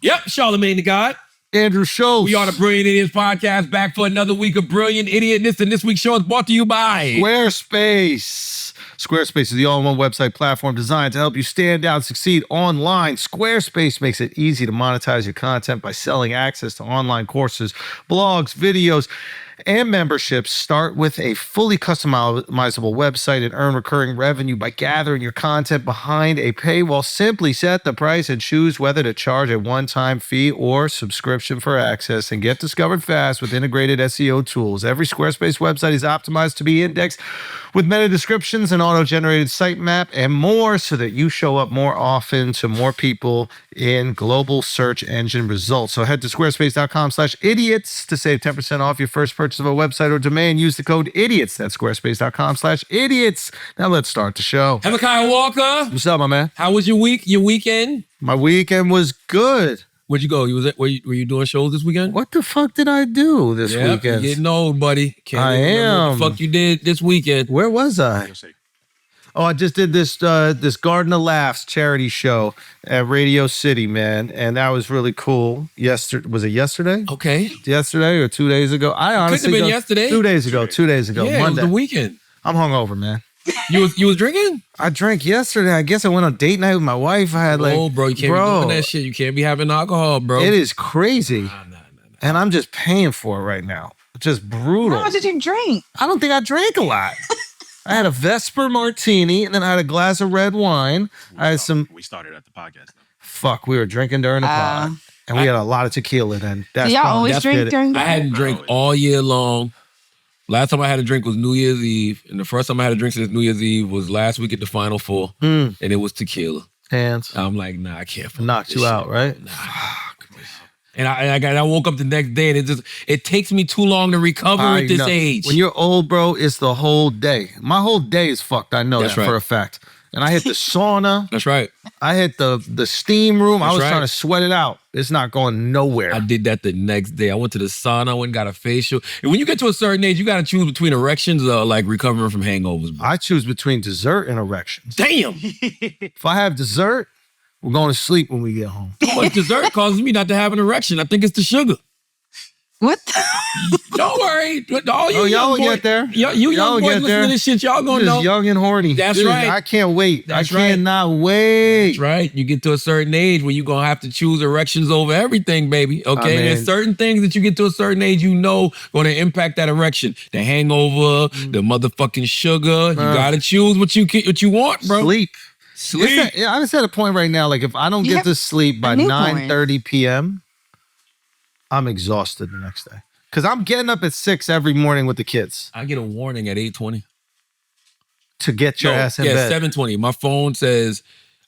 Yep, Charlamagne the God. Andrew Schulz. We are the Brilliant Idiots podcast, back for another week of Brilliant Idiotness, and this week's show is brought to you by Squarespace. Squarespace is the all-in-one website platform designed to help you stand out and succeed online. Squarespace makes it easy to monetize your content by selling access to online courses, blogs, videos, and memberships. Start with a fully customizable website and earn recurring revenue by gathering your content behind a paywall. Simply set the price and choose whether to charge a one-time fee or subscription for access, and get discovered fast with integrated SEO tools. Every Squarespace website is optimized to be indexed with meta descriptions and auto-generated sitemap and more, so that you show up more often to more people in global search engine results. So head to squarespace.com/idiots to save 10% off your first purchase of a website or domain. Use the code IDIOTS. That's squarespace.com/idiots. Now let's start the show. Hezekiah Walker. What's up, my man? How was your week? Your weekend? My weekend was good. Where'd you go? Were you doing shows this weekend? What the fuck did I do this weekend? You're getting old, buddy. I am. What the fuck you did this weekend? Where was I? Oh, I just did this Garden of Laughs charity show at Radio City, man, and that was really cool. Was it yesterday? Okay. Yesterday or 2 days ago? I honestly couldn't have been yesterday. 2 days ago. 2 days ago. Yeah, Monday. it was the weekend. I'm hungover, man. You was drinking? I drank yesterday. I guess I went on date night with my wife. I had bro, you can't be doing that shit. You can't be having alcohol, bro. It is crazy. Nah. And I'm just paying for it right now. Just brutal. How much did you drink? I don't think I drank a lot. I had a Vesper martini, and then I had a glass of red wine. We started at the podcast. Fuck, we were drinking during the pod. And we had a lot of tequila then. Do y'all always drink during I hadn't drank all year long. Last time I had a drink was New Year's Eve. And the first time I had a drink since New Year's Eve was last week at the Final Four. And it was tequila. Hands. I'm like, nah, I can't. Knocked you out, right? Nah. And I woke up the next day and it takes me too long to recover at this age. When you're old, bro, it's the whole day. My whole day is fucked. I know that for a fact. And I hit the sauna. That's right. I hit the steam room. I was trying to sweat it out. It's not going nowhere. I did that the next day. I went to the sauna, went and got a facial. And when you get to a certain age, you got to choose between erections or like recovering from hangovers, bro. I choose between dessert and erections. Damn. If I have dessert, we're going to sleep when we get home. But dessert causes me not to have an erection. I think it's the sugar. What? Don't worry. All you y'all will boy, get there. You young boys listening to this shit, y'all gonna know. Young and horny. That's Dude, right. I can't wait. That's I cannot wait. That's right. You get to a certain age where you're going to have to choose erections over everything, baby. Okay? There's certain things that you get to a certain age you know going to impact that erection. The hangover, the motherfucking sugar. You got to choose what you want, bro. Sleep. Sleep. I'm just at a point right now, like if I don't get to sleep by 9:30 p.m., I'm exhausted the next day. Because I'm getting up at 6 every morning with the kids. I get a warning at 8:20. To get your ass in bed. 7:20. My phone says,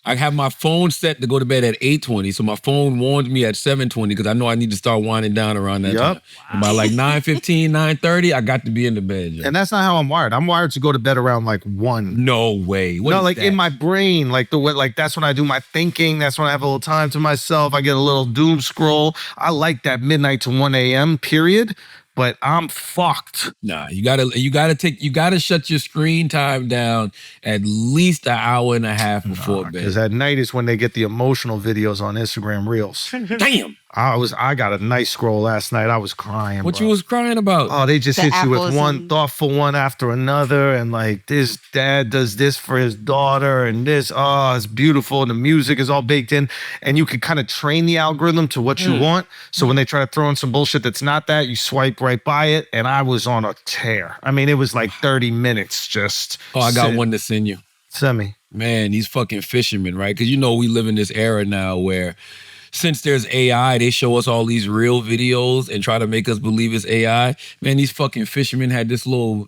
I have my phone set to go to bed at 8:20. So my phone warns me at 7:20 because I know I need to start winding down around that time. And by like 9:15, 9:30, I got to be in the bed. Yo. And that's not how I'm wired. I'm wired to go to bed around like 1. No way. In my brain, like that's when I do my thinking. That's when I have a little time to myself. I get a little doom scroll. I like that midnight to 1 a.m. period. But I'm fucked. Nah, you gotta shut your screen time down at least an hour and a half before bed. Because at night is when they get the emotional videos on Instagram Reels. Damn. I got a nice scroll last night. I was crying. What you was crying about? Oh, they just hit you with one thoughtful one after another, and like this dad does this for his daughter, and this, it's beautiful, and the music is all baked in, and you can kind of train the algorithm to what you want. So when they try to throw in some bullshit that's not that, you swipe right by it, and I was on a tear. I mean, it was like 30 minutes just. Oh, I got one to send you. Send me. Man, these fucking fishermen, right? Because we live in this era now where since there's AI, they show us all these real videos and try to make us believe it's AI. Man, these fucking fishermen had this little,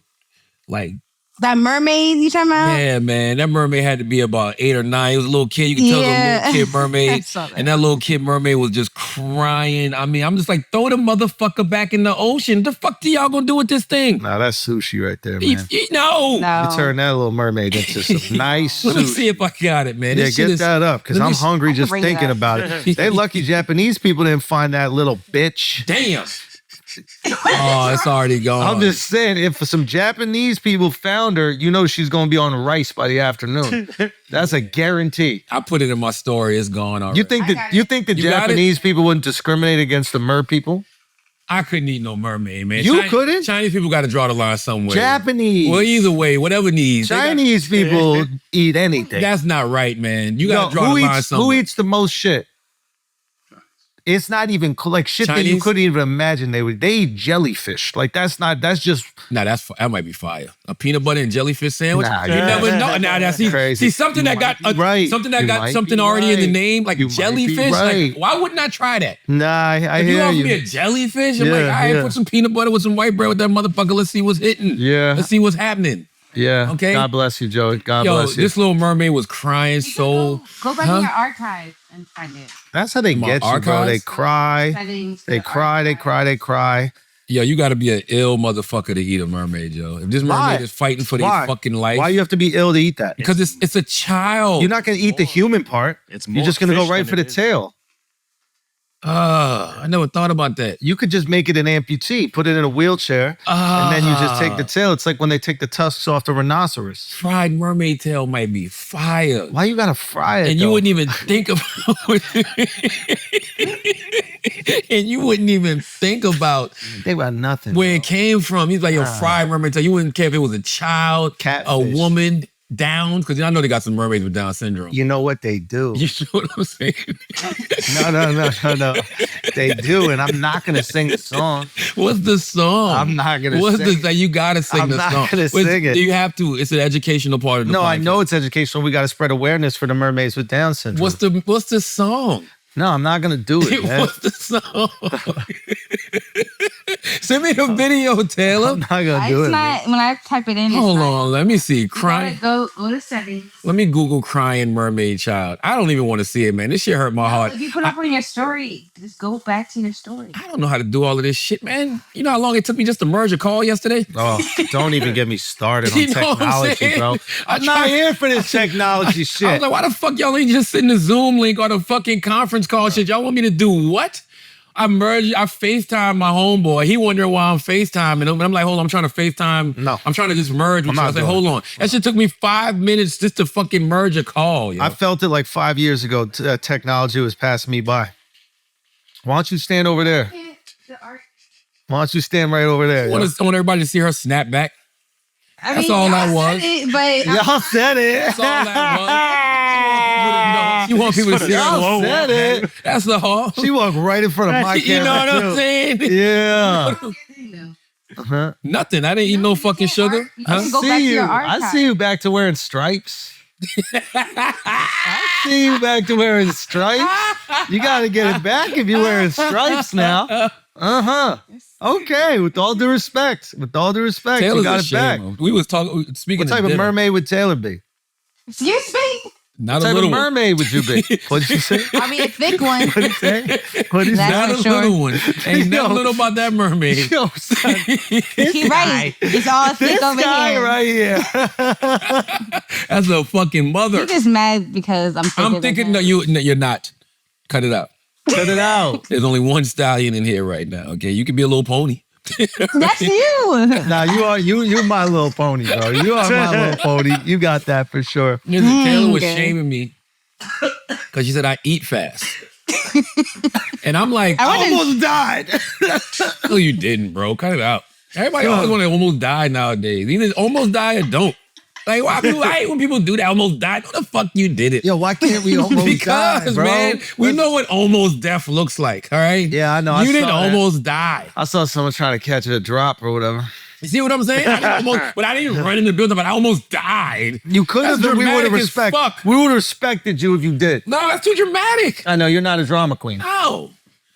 like, That mermaid you talking about? Yeah, man. That mermaid had to be about 8 or 9. It was a little kid. You could tell it was a little kid mermaid. And that little kid mermaid was just crying. I mean, I'm just like, throw the motherfucker back in the ocean. The fuck do y'all gonna do with this thing? Nah, that's sushi right there, man. No. You turn that little mermaid into some nice sushi. Let me see if I got it, man. Yeah, get that up, because I'm hungry just thinking about it. They lucky Japanese people didn't find that little bitch. Damn. Oh, it's already gone. I'm just saying, if some Japanese people found her, you know she's going to be on rice by the afternoon. That's a guarantee. I put it in my story. It's gone already. You think that the You got Japanese people wouldn't discriminate against the mer people? I couldn't eat no mermaid, man. You couldn't? Chinese people got to draw the line somewhere. Japanese. Well, either way, whatever needs. Chinese people eat anything. That's not right, man. You got to draw the line somewhere. Who eats the most shit? It's not even like shit that you Chinese? couldn't even imagine they would. They eat jellyfish. Like that's just Nah, that might be fire. A peanut butter and jellyfish sandwich. Nah, you yeah. never know. Nah, that's Crazy. see something that got right. something that You got might something be already in the right. name, like You might be jellyfish. right. Like, why wouldn't I try that? nah. I If you hear offer you. me a jellyfish, I'm Yeah, like, all right, yeah. put some peanut butter with some white bread with that motherfucker. Let's see what's hitting. Yeah. Let's see what's happening. Yeah. Okay. God bless you, Joey. God Yo, bless you. this little mermaid was crying You can so. go back Huh? in your archives and find it. That's how they My get you, bro. archives? They cry. Settings, They the cry. They archives. cry. They cry. Yo, you got to be an ill motherfucker to eat a mermaid, yo. If this mermaid Why? is fighting for their Why? fucking life, Why you have to be ill to eat that? because it's a child. You're not going to eat the human part. It's You're more just going to go fish right than for the it is. tail. I never thought about that. You could just make it an amputee, put it in a wheelchair, and then you just take the tail. It's like when they take the tusks off the rhinoceros. Fried mermaid tail might be fire. Why you gotta fry it? And you though? wouldn't even think about and you wouldn't even think about They got nothing. where it bro. came from. He's like, yo, fried mermaid tail. You wouldn't care if it was a child, a Catfish. woman, Downs, because I know they got some mermaids with Down syndrome. You know what they do? You know what I'm saying? No. They do, and I'm not gonna sing the song. What's the song? I'm not gonna What's sing the it. like, you gotta sing I'm the not song. gonna sing it. Do you have to? It's an educational part of the No, I podcast. know it's educational. We got to spread awareness for the mermaids with Down syndrome. What's the song? No, I'm not gonna do it, man. What's the song? Send me the video, Taylor. I'm not gonna do It's it. not when I type it in. It's Hold not. on, let me see. You gotta Crying. go to settings. Let me Google crying mermaid child. I don't even want to see it, man. This shit hurt my heart. If you put up on your story, just go back to your story. I don't know how to do all of this shit, man. You know how long it took me just to merge a call yesterday? Oh, don't even get me started on You know what I'm technology, saying? bro. I'm not here for this technology I shit. was like, why the fuck y'all ain't just sitting the Zoom link or the fucking conference call shit? Y'all want me to do what? I FaceTime my homeboy. He wondering why I'm FaceTiming him. And I'm like, hold on, I'm trying to FaceTime. No. I'm trying to just merge with I'm you. I not was like, doing hold on. That shit took me 5 minutes just to fucking merge a call, yo. I felt it like 5 years ago. Technology was passing me by. Why don't you stand over there? Why don't you stand right over there? I want everybody to see her snap back. I That's all that y'all was. said it, but Y'all said it. That's all that was. You want people to see her. Y'all said it. That's the whole. She walked right in front of my camera. You know what I'm too. saying? Yeah. you Uh-huh. Nothing. I didn't eat no fucking sugar. You Huh? can go back to your I archive. see you back to wearing stripes. I see you back to wearing stripes. You got to get it back if you're wearing stripes now. Uh-huh. Okay, with all due respect. With all due respect, Taylor's you got a it back. shame. We was talking, speaking What type of dinner. mermaid would Taylor be? Excuse me. Not What a type of little one. mermaid would you be? What'd you say? I'll be a thick one. What'd you say? What'd you That's say? Not a for sure. little one. Ain't Yo. nothing little about that mermaid. Yo, son, He right. It's all thick this over guy here. right here. That's a fucking mother. You just mad because I'm thicker I'm than thinking, him. no, you're not. Cut it out. Cut it out. There's only one stallion in here right now. Okay, you can be a little pony. That's you. Nah, you're my little pony, bro. You are my little pony. You got that for sure. Taylor was okay. shaming me because she said I eat fast, and I'm like, I wouldn't- Almost died. no, you didn't, bro. Cut it out. Everybody always want to almost die nowadays. Either almost die or don't. Like, why people? I hate when people do that. Almost died. What the fuck you did it? Yo, why can't we almost Because, die, bro? man, we know what almost death looks like. All right. Yeah, I know. I You didn't saw that. almost die. I saw someone trying to catch a drop or whatever. You see what I'm saying? I didn't almost, but I didn't run in the building. But I almost died. You could have, That's but we would have dramatic as fuck. We would have respected you if you did. No, that's too dramatic. I know you're not a drama queen. No.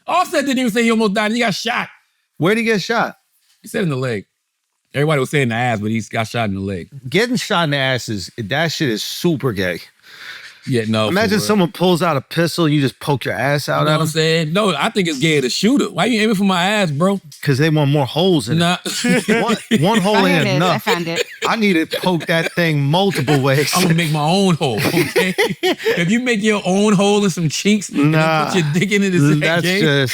Offset didn't even say he almost died. He got shot. Where'd he get shot? He said in the leg. Everybody was saying the ass, but he got shot in the leg. Getting shot in the ass that shit is super gay. Yeah, no. Imagine someone pulls out a pistol, you just poke your ass out You know at what I'm them. saying? No, I think it's gay to shoot it. Why you aiming for my ass, bro? Because they want more holes in Nah. it. One hole Oh, here ain't it is. I enough. found it. I need to poke that thing multiple ways. I'm gonna make my own hole, okay? If you make your own hole in some cheeks and then put your dick in it, is that gay?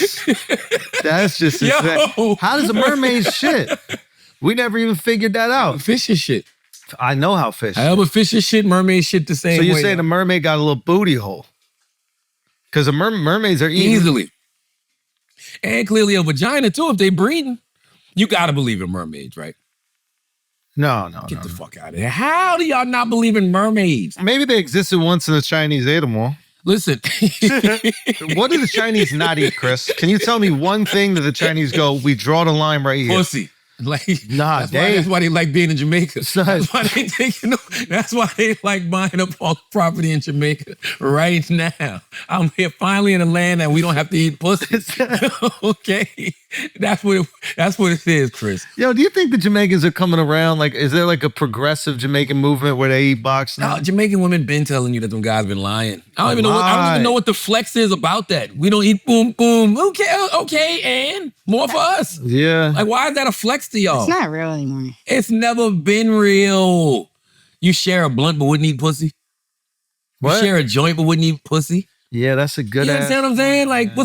That's just Yo. insane. How does a mermaid shit? We never even figured that out. Fish is shit. I know how fish. I ever fish is shit, mermaid shit the same So way. you're saying the mermaid got a little booty hole? Because the mermaids are eating. Easily. And clearly a vagina too, if they breeding. You gotta believe in mermaids, right? No. Get the fuck out of here. How do y'all not believe in mermaids? Maybe they existed once and the Chinese ate them all. Listen. What do the Chinese not eat, Chris? Can you tell me one thing that the Chinese go, we draw the line right here? Pussy. Like, Nah, that's why they like being in Jamaica. Son. That's why they like buying up all the property in Jamaica right now. I'm here finally in a land that we don't have to eat pussy. Okay, that's what it is, Chris. Yo, do you think the Jamaicans are coming around? Like, is there like a progressive Jamaican movement where they eat box now? No, Jamaican women been telling you that them guys been lying. I don't even know what the flex is about that. We don't eat boom boom. Okay, and more for us. Yeah. Like, why is that a flex to y'all? It's not real anymore. It's never been real. You share a blunt but wouldn't eat pussy? What? You share a joint but wouldn't eat pussy? Yeah, that's a good You ass. understand what I'm saying? Like,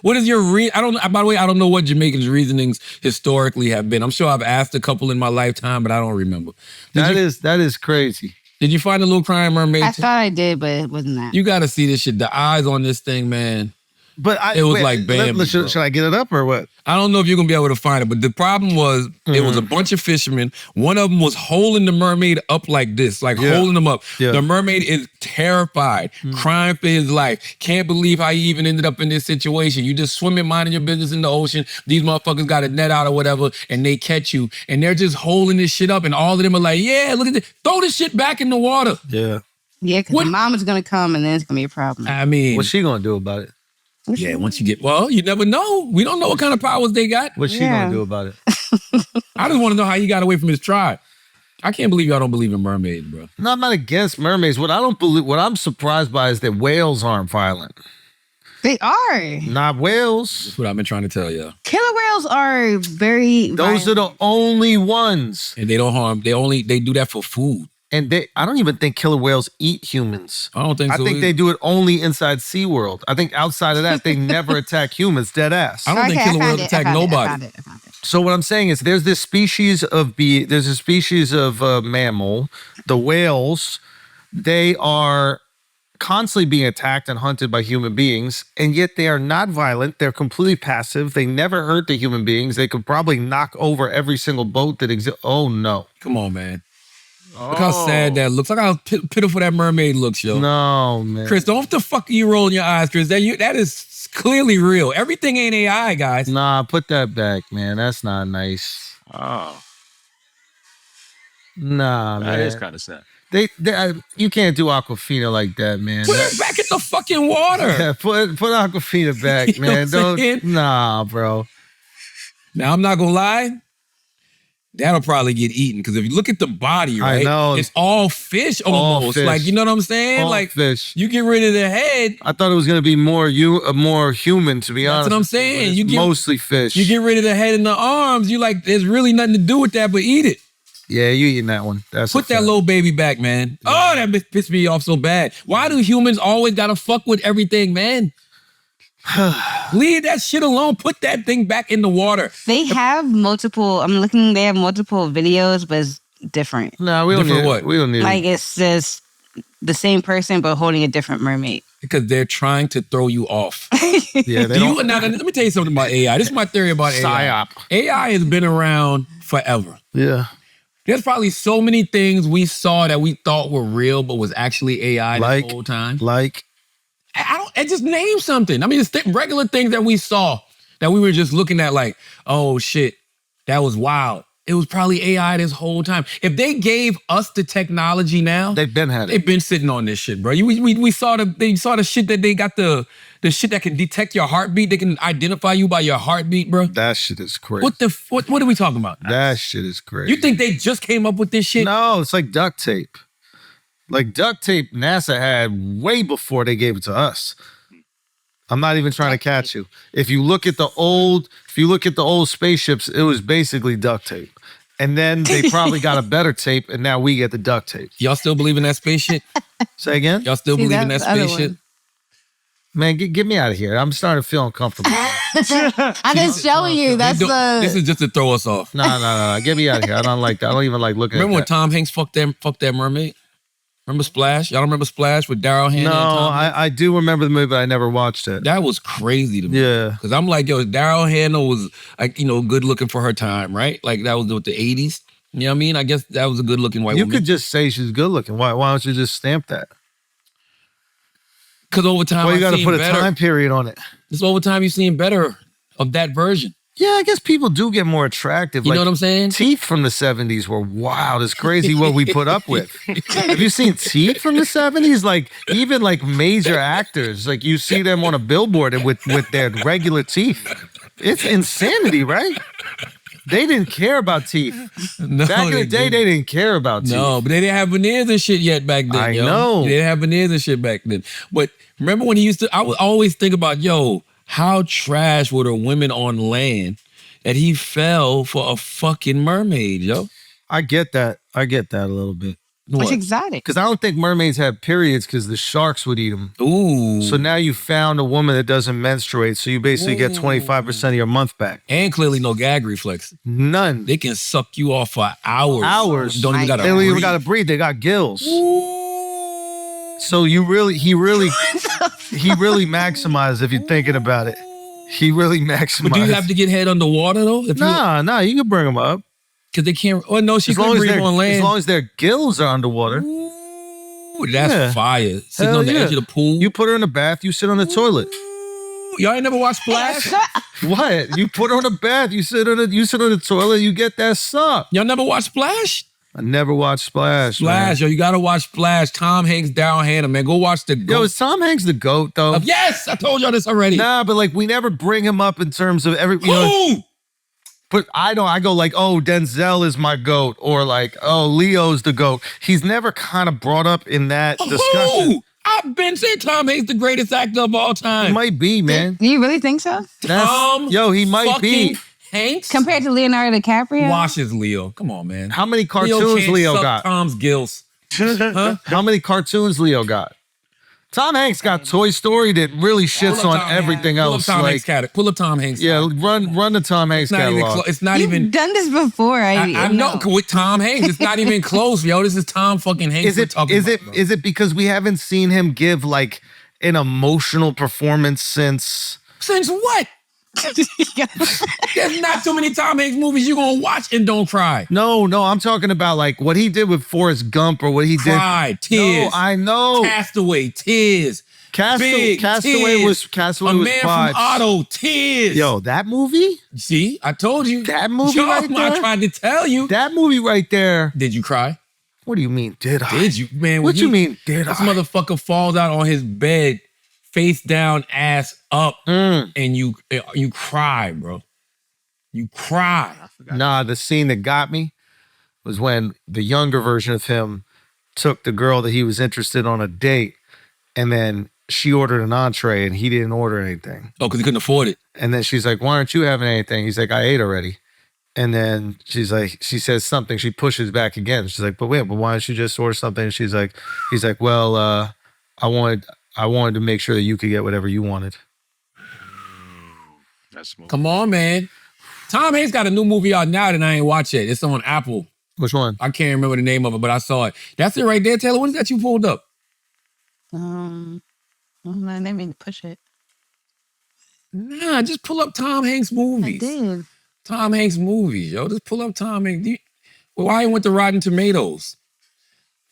what is your by the way, I don't know what Jamaicans' reasonings historically have been. I'm sure I've asked a couple in my lifetime, but I don't remember. That is crazy. Did you find a little crying mermaid? I thought I did, but it wasn't that. You got to see this shit. The eyes on this thing, man. But It was like Bambi, Should I get it up or what? I don't know if you're going to be able to find it, but the problem was it was a bunch of fishermen. One of them was holding the mermaid up like this, holding them up. Yeah. The mermaid is terrified, crying for his life. Can't believe how he even ended up in this situation. You just swimming, minding your business in the ocean. These motherfuckers got a net out or whatever, and they catch you. And they're just holding this shit up, and all of them are like, yeah, look at this. Throw this shit back in the water. Yeah. Yeah, because the mom is going to come and then it's going to be a problem. I mean, What's she gonna do about it? yeah, once you get, you never know. We don't know what kind of powers they got. What's she gonna do about it? I just want to know how he got away from his tribe. I can't believe y'all don't believe in mermaids, bro. No, I'm not against mermaids. What I'm surprised by is that whales aren't violent. They are. Not whales. That's what I've been trying to tell y'all. Killer whales are very Those are the only ones. And they don't harm. They do that for food. And I don't even think killer whales eat humans. I don't think so. I think they do it only inside SeaWorld. I think outside of that, they never attack humans, dead ass. I don't think killer whales attack nobody. I found it. So what I'm saying is there's a species of mammal, the whales. They are constantly being attacked and hunted by human beings, and yet they are not violent. They're completely passive. They never hurt the human beings. They could probably knock over every single boat that exists. Oh, no. Come on, man. Look how sad that looks. Look how pitiful that mermaid looks, yo. No, man. Chris, don't the fuck are you rolling your eyes, Chris? That is clearly real. Everything ain't AI, guys. Nah, put that back, man. That's not nice. Oh, Nah, man. that is kind of sad. You can't do Aquafina like that, man. Put it back in the fucking water. Yeah, put Aquafina back, You know man. what I'm saying? Nah, bro. Now, I'm not going to lie. That'll probably get eaten because if you look at the body, right? I know. It's all fish almost. All fish. Like, you know what I'm saying? All like fish. You get rid of the head. I thought it was gonna be more human, to be honest. That's what I'm saying. It's mostly fish. You get rid of the head and the arms. You like, there's really nothing to do with that but eat it. Yeah, you eating that one. That's Put that little baby back, man. Yeah. Oh, that bitch pissed me off so bad. Why do humans always gotta fuck with everything, man? Leave that shit alone. Put that thing back in the water. They have multiple, they have multiple videos, but it's different. No, we don't Different need what? We don't need Like it's just the same person, but holding a different mermaid. Because they're trying to throw you off. Yeah, they don't. Now, let me tell you something about AI. This is my theory about AI. Psyop. AI has been around forever. Yeah. There's probably so many things we saw that we thought were real, but was actually AI the whole time. I just name something. I mean, it's regular things that we saw that we were just looking at like, oh shit, that was wild. It was probably AI this whole time. If they gave us the technology now, they've been sitting on this shit, bro. We saw the shit that they got the shit that can detect your heartbeat. They can identify you by your heartbeat, bro. That shit is crazy. What are we talking about? That shit is crazy. You think they just came up with this shit? No, it's like duct tape. Like duct tape, NASA had way before they gave it to us. I'm not even trying to catch you. If you look at the old spaceships, it was basically duct tape. And then they probably got a better tape, and now we get the duct tape. Y'all still believe in that space shit? Say again? Y'all still believe in that space shit? Man, get me out of here. I'm starting to feel uncomfortable. I'm just showing you. This is just to throw us off. No. Get me out of here. I don't like that. I don't even like looking Remember at when that. Tom Hanks fucked that mermaid? Remember Splash? Y'all don't remember Splash with Daryl Hannah? No, and Tom Hanks? I do remember the movie, but I never watched it. That was crazy to me. Yeah. Because I'm like, yo, Daryl Hannah was, like, good looking for her time, right? Like, that was with the 80s. You know what I mean? I guess that was a good looking white woman. You could just say she's good looking. Why don't you just stamp that? Because over time, Well, you got to put a better. time period on it. Just over time, you've seen better of that version. Yeah, I guess people do get more attractive. You know what I'm saying? Teeth from the 70s were wild. It's crazy what we put up with. Have you seen teeth from the 70s? Like, even like major actors, like you see them on a billboard with their regular teeth. It's insanity, right? They didn't care about teeth. No, Back in the day, they didn't care about teeth. No, but they didn't have veneers and shit yet back then. I yo. know. They didn't have veneers and shit back then. But remember when he used to, I would always think about, yo, how trash were the women on land that he fell for a fucking mermaid, yo? I get that. I get that a little bit. It's exotic. Because I don't think mermaids have periods because the sharks would eat them. Ooh. So now you found a woman that doesn't menstruate, so you basically get 25% of your month back. And clearly no gag reflex. None. They can suck you off for hours. Hours. Don't even gotta They don't even breathe. gotta breathe. They got gills. So he really maximized if you're thinking about it. He really maximized. But do you have to get head underwater though? Nah, you can bring them up. Because they can't. Oh no, she As can long as, breathe on land. as long as their gills are underwater. Ooh, that's Yeah. fire. Sitting Hell on the yeah. edge of the pool. You put her in the bath, you sit on the toilet. Y'all ain't never watched Splash? What? You put her in the bath, you sit on the toilet, you get that suck. Y'all never watched Splash? I never watched Splash. Splash, man. yo, you gotta watch Splash. Tom Hanks, Daryl Hannah, man. Go watch the GOAT. Yo, is Tom Hanks the GOAT though? Yes, I told y'all this already. Nah, but like we never bring him up in terms of every. Who? But I go like, oh, Denzel is my GOAT, or like, oh, Leo's the GOAT. He's never kind of brought up in that discussion. Who? I've been saying Tom Hanks the greatest actor of all time. He might be, man. Do you really think so? He might be. fucking Hanks Compared to Leonardo DiCaprio? washes Leo. Come on, man. How many cartoons can't Leo suck got? Tom's gills. Huh? How many cartoons Leo got? Tom Hanks got Toy Story that really shits Pull on up Tom everything Hanks. else. Pull up Tom Like, Hanks catalog. Pull up Tom Hanks. yeah, catalog. run the Tom Hanks It's not even catalog. close. It's not You've even. done this before. I know with Tom Hanks. It's not even close, yo. This is Tom fucking Hanks. Is it because we haven't seen him give like an emotional performance since? Since what? There's not too many Tom Hanks movies you're gonna watch and don't cry. No, I'm talking about like what he did with Forrest Gump or what he did. Cry, tears. No, I know. Castaway, tears. Big, Castaway tears. was A Man from vibes. Otto, tears. Yo, that movie? See, I told you. That movie Yo, right there? I tried to tell you. That movie right there. Did you cry? What do you mean, did I? Did you, man? What you mean, did This I? motherfucker falls out on his bed, face down, ass up, and you cry, bro. You cry. Nah, the scene that got me was when the younger version of him took the girl that he was interested on a date, and then she ordered an entree and he didn't order anything. Oh, because he couldn't afford it. And then she's like, "Why aren't you having anything?" He's like, "I ate already." And then she's like, she says something, she pushes back again. She's like, but why don't you just order something? And he's like, well, I wanted to make sure that you could get whatever you wanted. That's smooth. Come on, man. Tom Hanks got a new movie out now that I ain't watch it. It's on Apple. Which one? I can't remember the name of it, but I saw it. That's it right there, Taylor. What is that you pulled up? Let me push it. Nah, just pull up Tom Hanks movies. I did. Tom Hanks movies, yo. Just pull up Tom Hanks. Why you went to Rotten Tomatoes?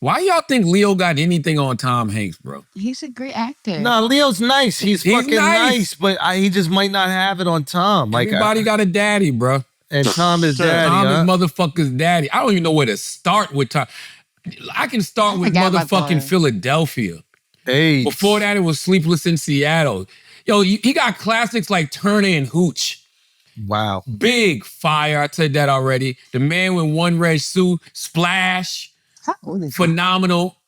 Why y'all think Leo got anything on Tom Hanks, bro? He's a great actor. No, Leo's nice. He's fucking nice, but he just might not have it on Tom. Like Everybody got a daddy, bro. And Tom is daddy. Tom huh? is motherfucker's daddy. I don't even know where to start with Tom. I can start with forgot about motherfucking that. Philadelphia. Hey. Before that, it was Sleepless in Seattle. Yo, he got classics like Turner and Hooch. Wow. Big fire. I said that already. The Man with One Red Suit. Splash. How old is he? Phenomenal.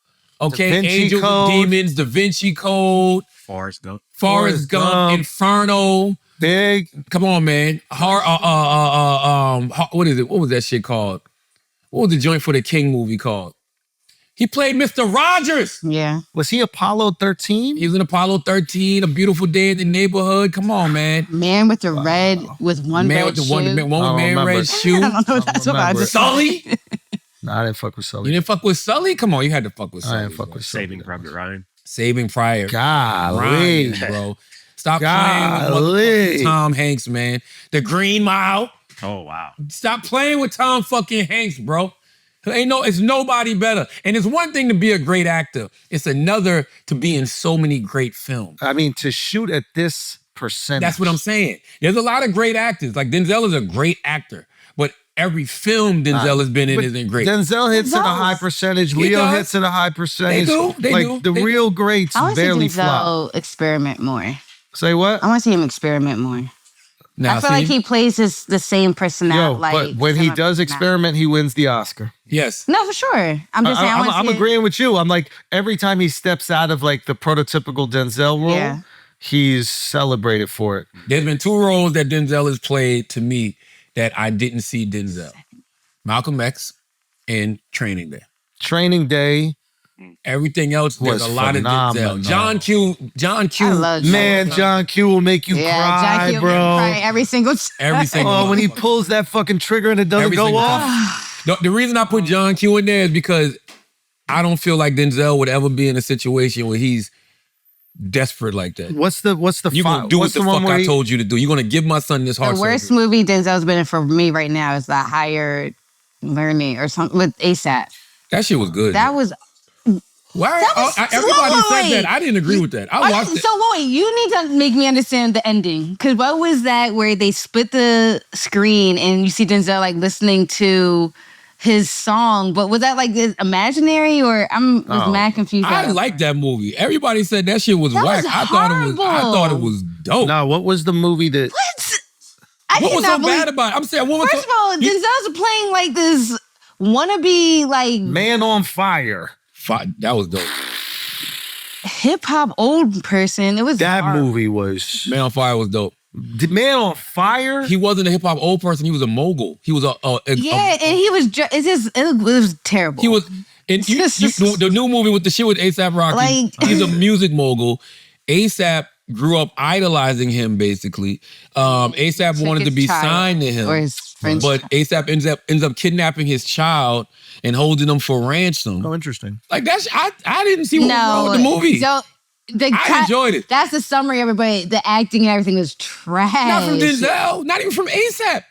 Okay, Da Vinci Angels Code. and Demons, Da Vinci Code, Forrest Gump. Forrest Gump, Inferno. Big. Come on, man. What is it? What was that shit called? What was the joint for the King movie called? He played Mr. Rogers. Yeah. Was he Apollo 13? He was in Apollo 13, A Beautiful Day in the Neighborhood. Come on, man. Man with the red, with one Man red with the one shoe. with man remember. red shoe. I don't know what that's about. remember. Sully? Nah, I didn't fuck with You Sully. didn't fuck with Sully? Come on, you had to fuck with Sully. I didn't fuck with Sully. Saving Private Ryan. Saving Private Golly. Ryan, bro. Stop Golly. playing with Tom Hanks, man. The Green Mile. Oh, wow. Stop playing with Tom fucking Hanks, bro. It's nobody better. And it's one thing to be a great actor. It's another to be in so many great films. I mean, to shoot at this percentage. That's what I'm saying. There's a lot of great actors. Like Denzel is a great actor, but every film Denzel has been in But isn't great. Denzel hits at a Denzel's- high percentage. He Leo does. hits at a high percentage. They do. The real greats I want to see barely flop. Denzel experiment more. Say what? I want to see him experiment more. Now, I feel like he plays the same personality. Yo, but when he does experiment, he wins the Oscar. yes. No, for sure. I'm just saying. I'm agreeing with you. I'm like, every time he steps out of like the prototypical Denzel role, Yeah. he's celebrated for it. There's been two roles that Denzel has played to me that I didn't see Denzel. Malcolm X and Training Day. Training Day. Everything else, there's Was a lot phenomenal. of Denzel. John Q. I love Man, John Q will make you cry, John Q bro. cry every single time. Every single Oh, when he motherfucker. pulls that fucking trigger and it doesn't Every go single off. time. The reason I put John Q in there is because I don't feel like Denzel would ever be in a situation where he's desperate like that. What's the You're going to do what the fuck I told you to do. You're going to give my son this heart The worst surgery. movie Denzel's been in for me right now is that Higher Learning or something with ASAP. That shit was good. That was Why? that was- Everybody wait, said wait. that. I didn't agree with that. I watched it. So wait, you need to make me understand the ending. Because what was that where they split the screen and you see Denzel like listening to his song? But was that like this imaginary or was mad confused? I like that movie. Everybody said that shit was That whack. was I thought it was dope. No, what was the movie that... What? I What did was so not believe. bad about it? I'm saying, what was First of all, Denzel's playing like this wannabe like Man on Fire. That was dope. hip hop old person. It was That hard. movie was... Man on Fire was dope. Man on Fire? He wasn't a hip hop old person. He was a mogul. He was and he was. It was terrible. he was. And the new movie with the shit with ASAP Rocky. Like- He's a music mogul. ASAP grew up idolizing him. Basically, ASAP wanted to be signed to him, or his friends. but ASAP ends up kidnapping his child and holding him for ransom. Oh, interesting. Like that's I didn't see what was wrong with the movie. So I enjoyed it. That's the summary, everybody. The acting and everything was trash. Not from Denzel, not even from ASAP.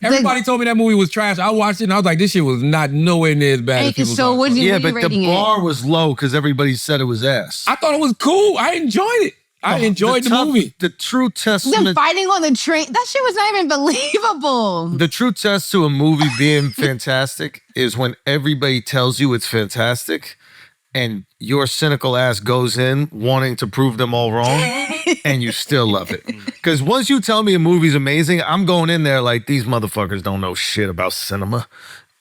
Everybody told me that movie was trash. I watched it and I was like, this shit was not nowhere near as bad as people So thought. what you Yeah, what you but the rating bar it? was low because everybody said it was ass. I thought it was cool. I enjoyed it. I enjoyed the movie. The true Them testament... fighting on the train. That shit was not even believable. The true test to a movie being fantastic is when everybody tells you it's fantastic and your cynical ass goes in wanting to prove them all wrong and you still love it. Because once you tell me a movie's amazing, I'm going in there like, these motherfuckers don't know shit about cinema.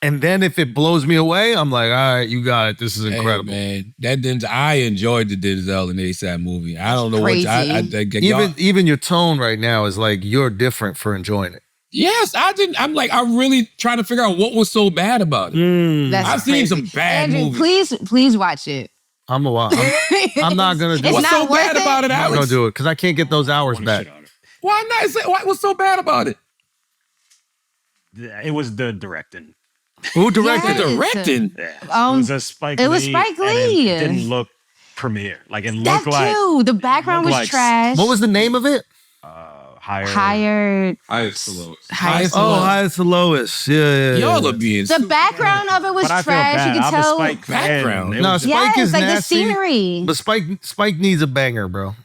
And then if it blows me away, I'm like, all right, you got it. This is incredible. Hey, man, I enjoyed the Denzel and ASAP movie. I don't know Crazy. Even your tone right now is like you're different for enjoying it. Yes, I didn't. I'm like, I'm really trying to figure out what was so bad about it. That's I've seen crazy. some bad Andrew, movies. please watch it. I'm not gonna do It's it. What's so not worth bad it. about it, I'm gonna Alex? do it because I can't get those hours back. Why not? What's so bad about it? It was the directing. Who directed Yes. it? Directing. Yeah. It was a Spike Lee. it was Spike and Lee. It didn't look premiere. Like it That looked like too. The background looked was like- trash. What was the name of it? higher. Higher? Highest to lowest. Highest Oh, Low. highest to lowest. Yeah. Y'all are being The background of it was But I feel trash. bad. You could I'm a tell. Spike fan. Background. It No, was- Spike Yes, is like nasty. the scenery. But Spike needs a banger, bro.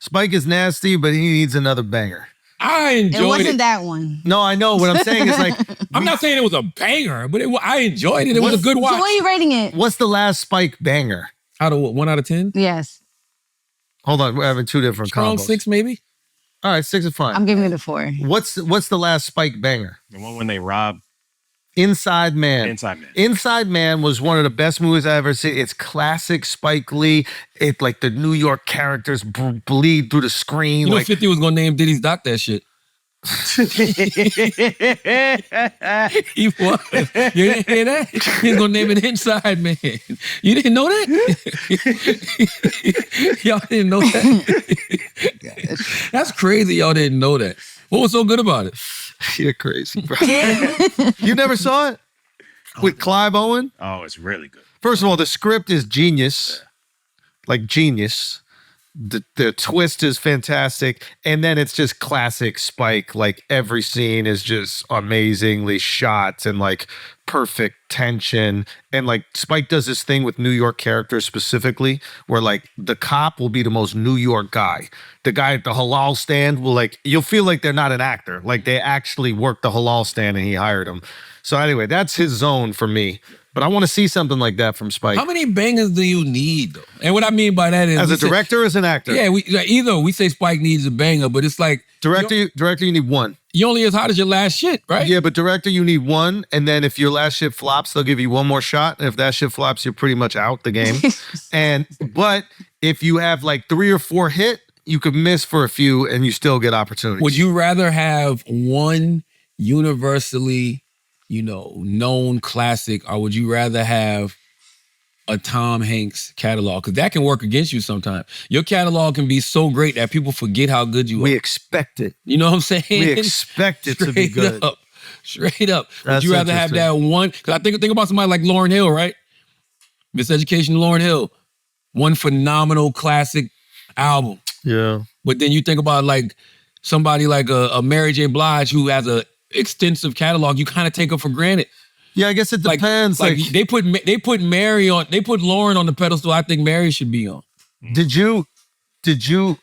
Spike is nasty, but he needs another banger. I It enjoyed wasn't it. that one. No, I know. What I'm saying is like, I'm not saying it was a banger, but I enjoyed it. It was a good watch. So what are you rating it? what's the last Spike banger? Out of what, 1 out of 10? Yes. Hold on, we're having two different Strong combos. 6 maybe? All right, 6 is fine. I'm giving it a 4. What's the last Spike banger? The one when they robbed Inside Man. Inside Man. Inside Man was one of the best movies I've ever seen. It's classic Spike Lee. It like the New York characters bleed through the screen. You know, like 50 was gonna name Diddy's doc that shit. He was. You didn't hear that? He's gonna name it Inside Man. You didn't know that? Y'all didn't know that? That's crazy. Y'all didn't know that. What was so good about it? You're crazy, bro. You never saw it with Clive Owen? Oh, it's really good. First of all, the script is genius, like genius. The twist is fantastic, and then it's just classic Spike. Like every scene is just amazingly shot and like perfect tension. And like Spike does this thing with New York characters specifically, where like the cop will be the most New York guy. The guy at the halal stand will like, you'll feel like they're not an actor, like they actually worked the halal stand and he hired them. So anyway, that's his zone for me. But I want to see something like that from Spike. How many bangers do you need, though? And what I mean by that is, as a director, as an actor? Yeah, either we say Spike needs a banger, but it's like director, you need one. You're only as hot as your last shit, right? Yeah, but director, you need one, and then if your last shit flops, they'll give you one more shot. And if that shit flops, you're pretty much out the game. But if you have like 3 or 4 hit, you could miss for a few, and you still get opportunities. Would you rather have one universally, known classic, or would you rather have a Tom Hanks catalog? Because that can work against you sometimes. Your catalog can be so great that people forget how good you are. We expect it. You know what I'm saying? We expect it to be good. Straight up. That's would you rather have that one? Because I think about somebody like Lauryn Hill, right? Miseducation, Lauryn Hill. One phenomenal classic album. Yeah. But then you think about like somebody like a Mary J. Blige who has a extensive catalog. You kind of take her for granted. Yeah, I guess it depends. Like they put Lauryn on the pedestal I think Mary should be on. Did you,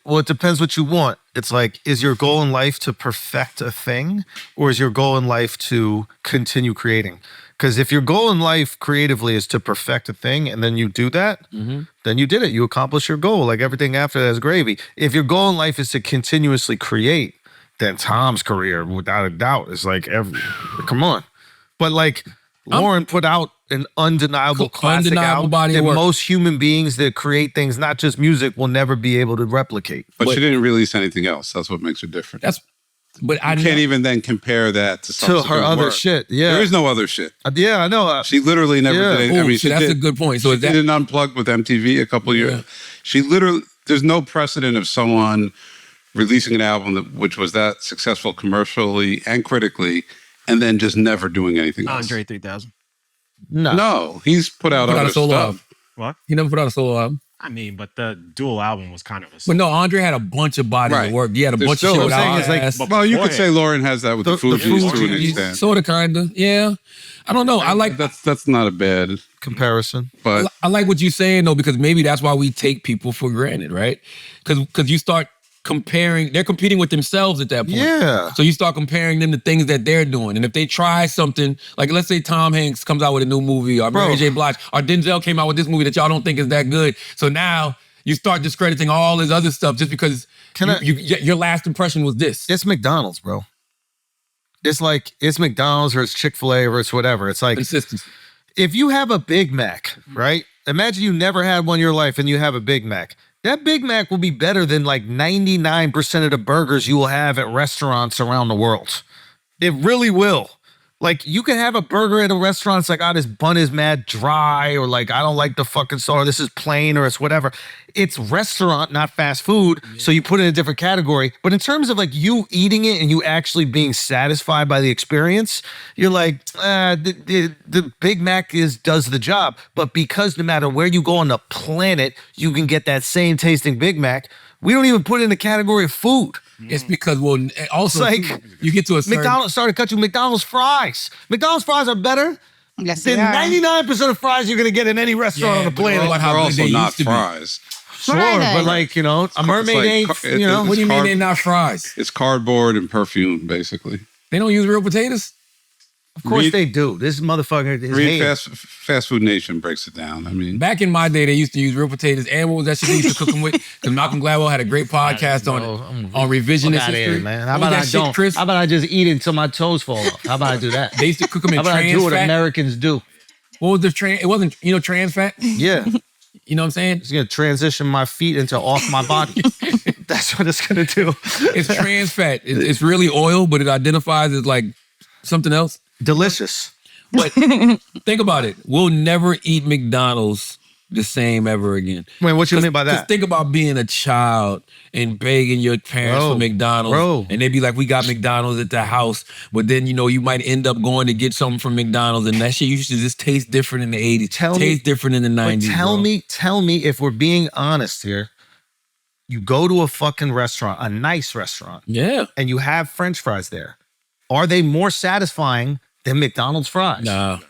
well, it depends what you want. It's like, is your goal in life to perfect a thing, or is your goal in life to continue creating? Because if your goal in life creatively is to perfect a thing and then you do that, then you did it. You accomplish your goal. Like everything after that is gravy. If your goal in life is to continuously create, then Tom's career, without a doubt, is like come on. But like Lauryn put out an undeniable classic album body that of work. most human beings that create things, not just music, will never be able to replicate. But she didn't release anything else. That's what makes her different. But I can't even then compare that to her other work. shit. Yeah, there is no other shit. Yeah, I know. She literally never did it. I mean, that's a good point. So she did an Unplugged with MTV a couple years. She literally, there's no precedent of someone releasing an album which was that successful commercially and critically, and then just never doing anything else. Andre 3000. No, he's put out other solo stuff. album. What? He never put out a solo album. I mean, but the dual album was kind of a... But no, Andre had a bunch of bodies of work. He had a bunch of shit with Outkast. Well, you could say Lauryn has that with the Fugees to an extent. Sort of, kind of. Yeah. I don't know. I like... That's not a bad comparison. But I like what you're saying, though, because maybe that's why we take people for granted, right? Because you start comparing... They're competing with themselves at that point. Yeah. So you start comparing them to things that they're doing. And if they try something... Like, let's say Tom Hanks comes out with a new movie, or Mary J. Blige, or Denzel came out with this movie that y'all don't think is that good. So now... You start discrediting all his other stuff just because your last impression was this. It's McDonald's, bro. It's like, it's McDonald's or it's Chick-fil-A or it's whatever. It's like, consistency. If you have a Big Mac, right? Imagine you never had one in your life and you have a Big Mac. That Big Mac will be better than like 99% of the burgers you will have at restaurants around the world. It really will. Like, you can have a burger at a restaurant, it's like, oh, this bun is mad dry, or like, I don't like the fucking sauce, this is plain, or it's whatever. It's restaurant, not fast food, so you put it in a different category. But in terms of like you eating it and you actually being satisfied by the experience, you're like, the Big Mac does the job. But because no matter where you go on the planet, you can get that same tasting Big Mac, we don't even put it in the category of food. It's because, well, also, it's like, you get to a certain... McDonald's started cutting McDonald's fries. McDonald's fries are better than 99% of fries you're going to get in any restaurant on the planet. They're also not fries. Sure, but like, a mermaid ain't, what do you mean they're not fries? It's cardboard and perfume, basically. They don't use real potatoes? Of course they do. This motherfucker is Read hating. Fast Food Nation breaks it down. I mean, Back in my day, they used to use real potatoes. And what was that shit they used to cook them with? Because Malcolm Gladwell had a great podcast on revisionist Fuck outta history. here, man. How What was about that I shit, don't? Chris? How about I just eat it until my toes fall off? How about I do that? They used to cook them in How about I trans do what fat. Americans do? What was the trans? It wasn't, trans fat? Yeah. You know what I'm saying? It's gonna transition my feet into off my body. That's what it's gonna do. It's trans fat. It's really oil, but it identifies as like something else. Delicious. But think about it. We'll never eat McDonald's the same ever again. Wait, what you mean by Just that? think about being a child and begging your parents for McDonald's. And they'd be like, we got McDonald's at the house. But then, you might end up going to get something from McDonald's. And that shit used to just taste different in the 80s. Taste different in the 90s. Tell me if we're being honest here. You go to a fucking restaurant, a nice restaurant. Yeah. And you have French fries there. Are they more satisfying than McDonald's fries? Nah.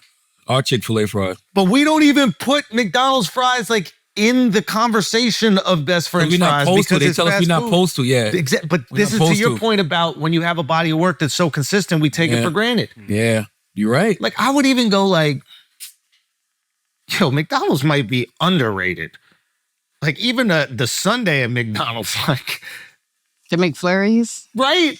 Our Chick-fil-A fries. But we don't even put McDonald's fries like in the conversation of best French We're not fries supposed to. because They it's tell us fast we're not food. supposed to, yeah. But We're this not is to supposed your to. point about when you have a body of work that's so consistent, we take it for granted. Yeah. You're right. Like I would even go like, McDonald's might be underrated. Like even the Sunday at McDonald's, like The McFlurries? right?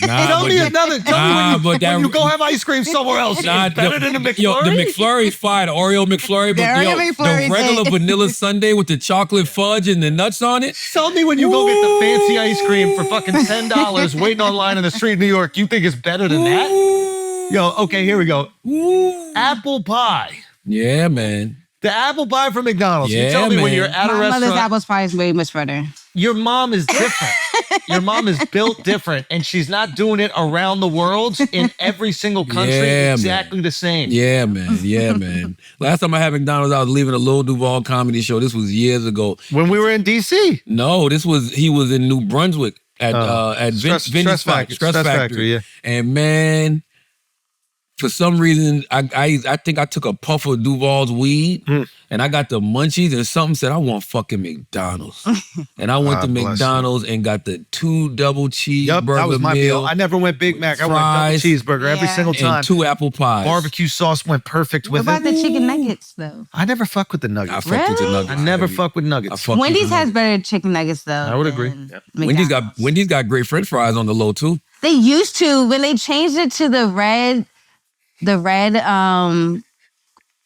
Nah, Tell but me the- another. Tell Nah, me but that- when you go have ice cream somewhere else, Nah, it's better than the McFlurry. Yo, the McFlurry's fire, the Oreo McFlurry, but The Oreo McFlurry's the regular it. vanilla sundae with the chocolate fudge and the nuts on it. Tell me when you go get the fancy ice cream for fucking $10 waiting online in the street in New York, you think it's better than that? Yo, okay, here we go. Apple pie. Yeah, man. The apple pie from McDonald's. You Yeah, tell me when man. you're at a My mother's restaurant. apple pie is way much better. Your mom is different. Your mom is built different, and she's not doing it around the world in every single country Yeah, exactly the same. Yeah, man. Yeah, man. Last time I had McDonald's, I was leaving a Lil Duval comedy show. This was years ago. When we were in DC. No, he was in New Brunswick at Stress Vinny's Factory. Stress Stress Factory. Factory, yeah. And man, for some reason, I think I took a puff of Duval's weed and I got the munchies and something said, I want fucking McDonald's. And I went to God bless McDonald's and got the 2 double cheeseburger That was my meal. meal. I never went Big Mac. I went fries, double cheeseburger every Yeah. single time. and 2 apple pies. Barbecue sauce went perfect What with about it. the chicken nuggets, though? I never fuck with the I nuggets. fucked with the Really? nuggets. I never baby. fuck with I nuggets. fucked with Wendy's the has nuggets. better chicken nuggets, though. I would agree. than Wendy's McDonald's. got great French fries on the low too. They used to when they changed it to the red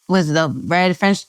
was the red French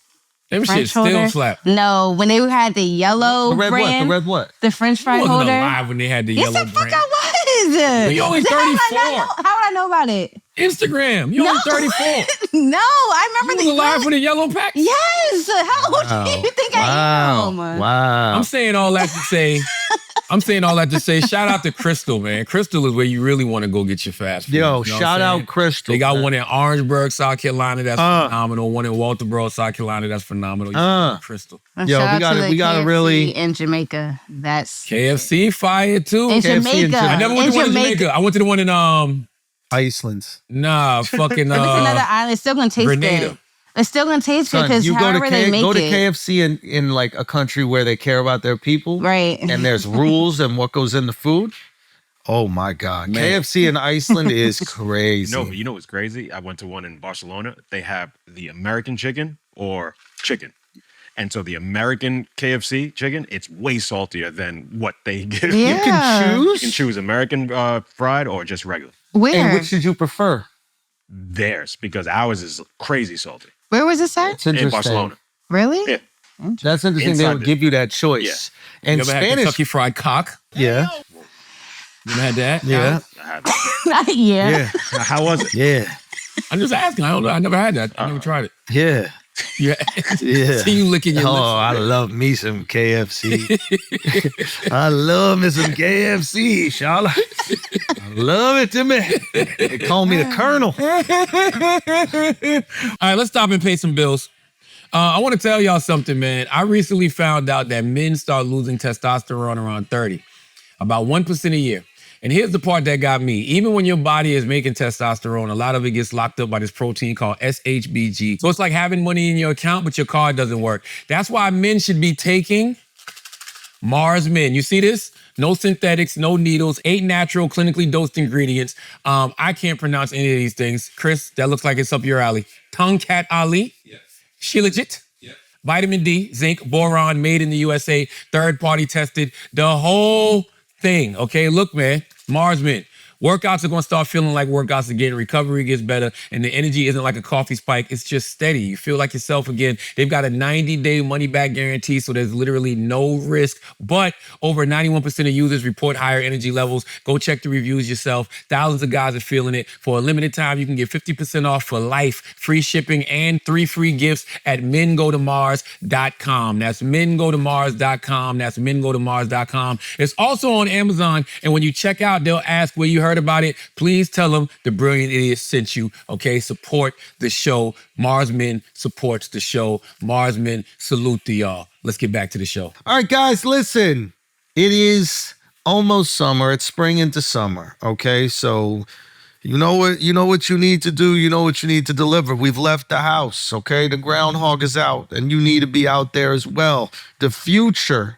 Them shit French still holder. slap. No, when they had the yellow The red what? brand, The red what? the French fry I wasn't holder. alive when they had the Yes, yellow the fuck brand. I was. you only How would I 34. not know- How would I know about it? Instagram. You only 34. No, I You remember was alive when the yellow pack. Yes. How old do you think I am? Wow. I'm saying all that to say, shout out to Crystal, man. Crystal is where you really want to go get your fast food. Yo, You know what shout I'm saying? out Crystal. They got man. one in Orangeburg, South Carolina. That's phenomenal. One in Walterboro, South Carolina. That's phenomenal. You should go to Crystal. And Yo, shout we out gotta- to the we gotta KFC really- in Jamaica. That's KFC fire too. in KFC in Jamaica. Jamaica. I never went in to one in Jamaica. I went to the one in Iceland. fucking If it's another island, it's still gonna taste Grenada. good. It's still gonna taste good Son, because you go to, however they make go to it, KFC in like a country where they care about their people. right? And there's rules and what goes in the food. Oh my God. Man. KFC in Iceland is crazy. No, but you know what's crazy? I went to one in Barcelona. They have the American chicken or chicken. And so the American KFC chicken, it's way saltier than what they give. Yeah. You can You choose? can choose American fried or just regular. Where? And which did you prefer? Theirs, because ours is crazy salty. Where was this at? It's interesting. In Barcelona. Really? Yeah. That's interesting. They Inside would the- give you that choice. And You ever had Spanish. Kentucky Fried Cock? Yeah. You ever had that? Yeah. I had- yeah. Yeah. How was it? Yeah. I'm just asking. I don't know. I never had that. I never tried it. Yeah. Yeah. Yeah. See you licking your Oh, lips. I love me some KFC. I love me some KFC, Charlotte. I love it to me. They call me the Colonel. All right, let's stop and pay some bills. I want to tell y'all something, man. I recently found out that men start losing testosterone around 30, about 1% a year. And here's the part that got me. Even when your body is making testosterone, a lot of it gets locked up by this protein called SHBG. So it's like having money in your account, but your card doesn't work. That's why men should be taking Mars Men. You see this? No synthetics, no needles, 8 natural, clinically dosed ingredients. I can't pronounce any of these things. Chris, that looks like it's up your alley. Tongue Cat Ali. Yes. Shilajit. Yes. Vitamin D, zinc, boron, made in the USA, third-party tested. The whole thing, okay? Look, man, Marsman. Workouts are going to start feeling like workouts again. Recovery gets better, and the energy isn't like a coffee spike. It's just steady. You feel like yourself again. They've got a 90-day money-back guarantee, so there's literally no risk. But over 91% of users report higher energy levels. Go check the reviews yourself. Thousands of guys are feeling it. For a limited time, you can get 50% off for life, free shipping, and 3 free gifts at mengotomars.com. That's mengotomars.com. That's mengotomars.com. It's also on Amazon, and when you check out, they'll ask where you heard about it. Please tell them the Brilliant Idiot sent you, okay? Support the show. Marsmen supports the show. Marsmen, salute to y'all. Let's get back to the show. All right, guys, listen. It is almost summer. It's spring into summer, okay? So you know what you need to do. You know what you need to deliver. We've left the house, okay? The groundhog is out, and you need to be out there as well. The future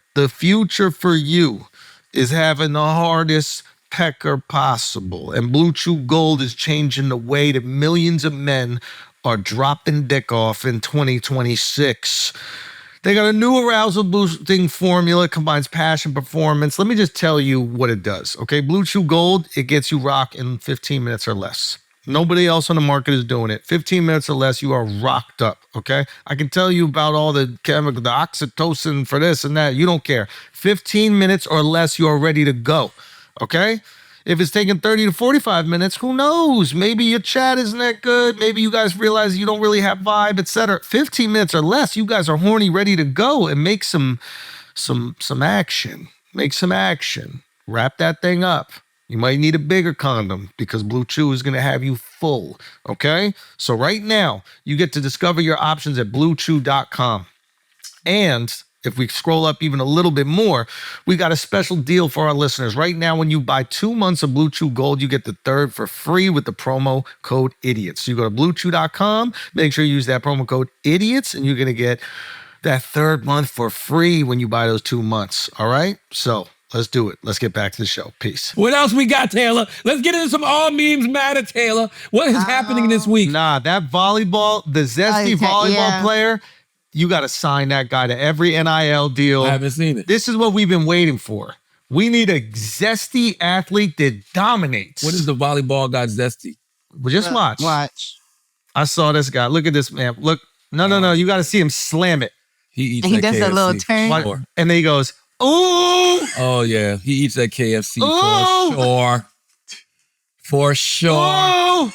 for you is having the hardest pecker possible. And Blue Chew Gold is changing the way that millions of men are dropping dick off in 2026. They got a new arousal boosting formula, combines passion, performance. Let me just tell you what it does, okay? Blue Chew Gold, it gets you rock in 15 minutes or less. Nobody else on the market is doing it. 15 minutes or less, you are rocked up, okay? I can tell you about all the chemical, the oxytocin for this and that. You don't care. 15 minutes or less, you are ready to go. Okay? If it's taking 30 to 45 minutes, who knows? Maybe your chat isn't that good. Maybe you guys realize you don't really have vibe, etc. 15 minutes or less, you guys are horny, ready to go and make some action. Make some action. Wrap that thing up. You might need a bigger condom because Blue Chew is going to have you full. Okay? So right now, you get to discover your options at bluechew.com. And if we scroll up even a little bit more, we got a special deal for our listeners. Right now, when you buy 2 months of Blue Chew Gold, you get the third for free with the promo code IDIOTS. So you go to bluechew.com, make sure you use that promo code IDIOTS, and you're going to get that third month for free when you buy those 2 months. All right? So let's do it. Let's get back to the show. Peace. What else we got, Taylor? Let's get into some All Memes Matter, Taylor. What is happening this week? Nah, that volleyball, the Zesty Volleyball player, you got to sign that guy to every NIL deal. I haven't seen it. This is what we've been waiting for. We need a zesty athlete that dominates. What is the volleyball guy zesty? Well, just watch. I saw this guy. Look at this man. Look. No. You got to see him slam it. He does KFC a little turn. And then he goes, ooh. Oh, yeah. He eats that KFC for sure. For sure. Oh.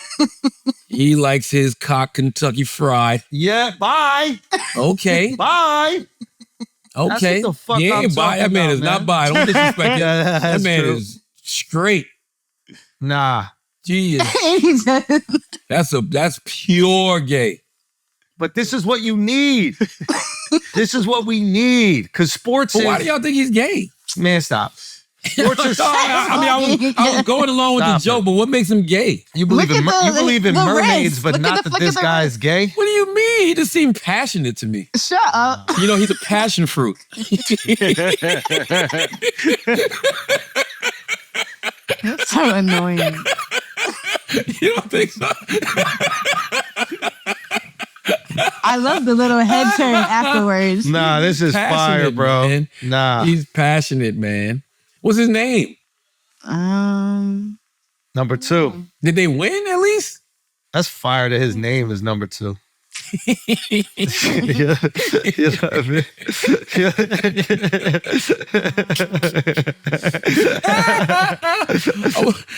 He likes his cock Kentucky Fried. Yeah, bye. Okay. Bye. Okay. That's what the fuck yeah, I'm bye. That man is not bye. Don't disrespect him. That man is straight. Nah. Jeez. That's pure gay. But this is what you need. This is what we need. Because sports But why do y'all think he's gay? Man, stop. Sports are I was going along with the joke, but what makes him gay? You believe in mermaids, but not that this guy is gay? What do you mean? He just seemed passionate to me. Shut up. You know, he's a passion fruit. That's so annoying. You don't think so? I love the little head turn afterwards. Nah, this is fire, bro. Man. Nah. He's passionate, man. What's his name? Number 2. Did they win at least? That's fire that his name is number 2. You know what I mean?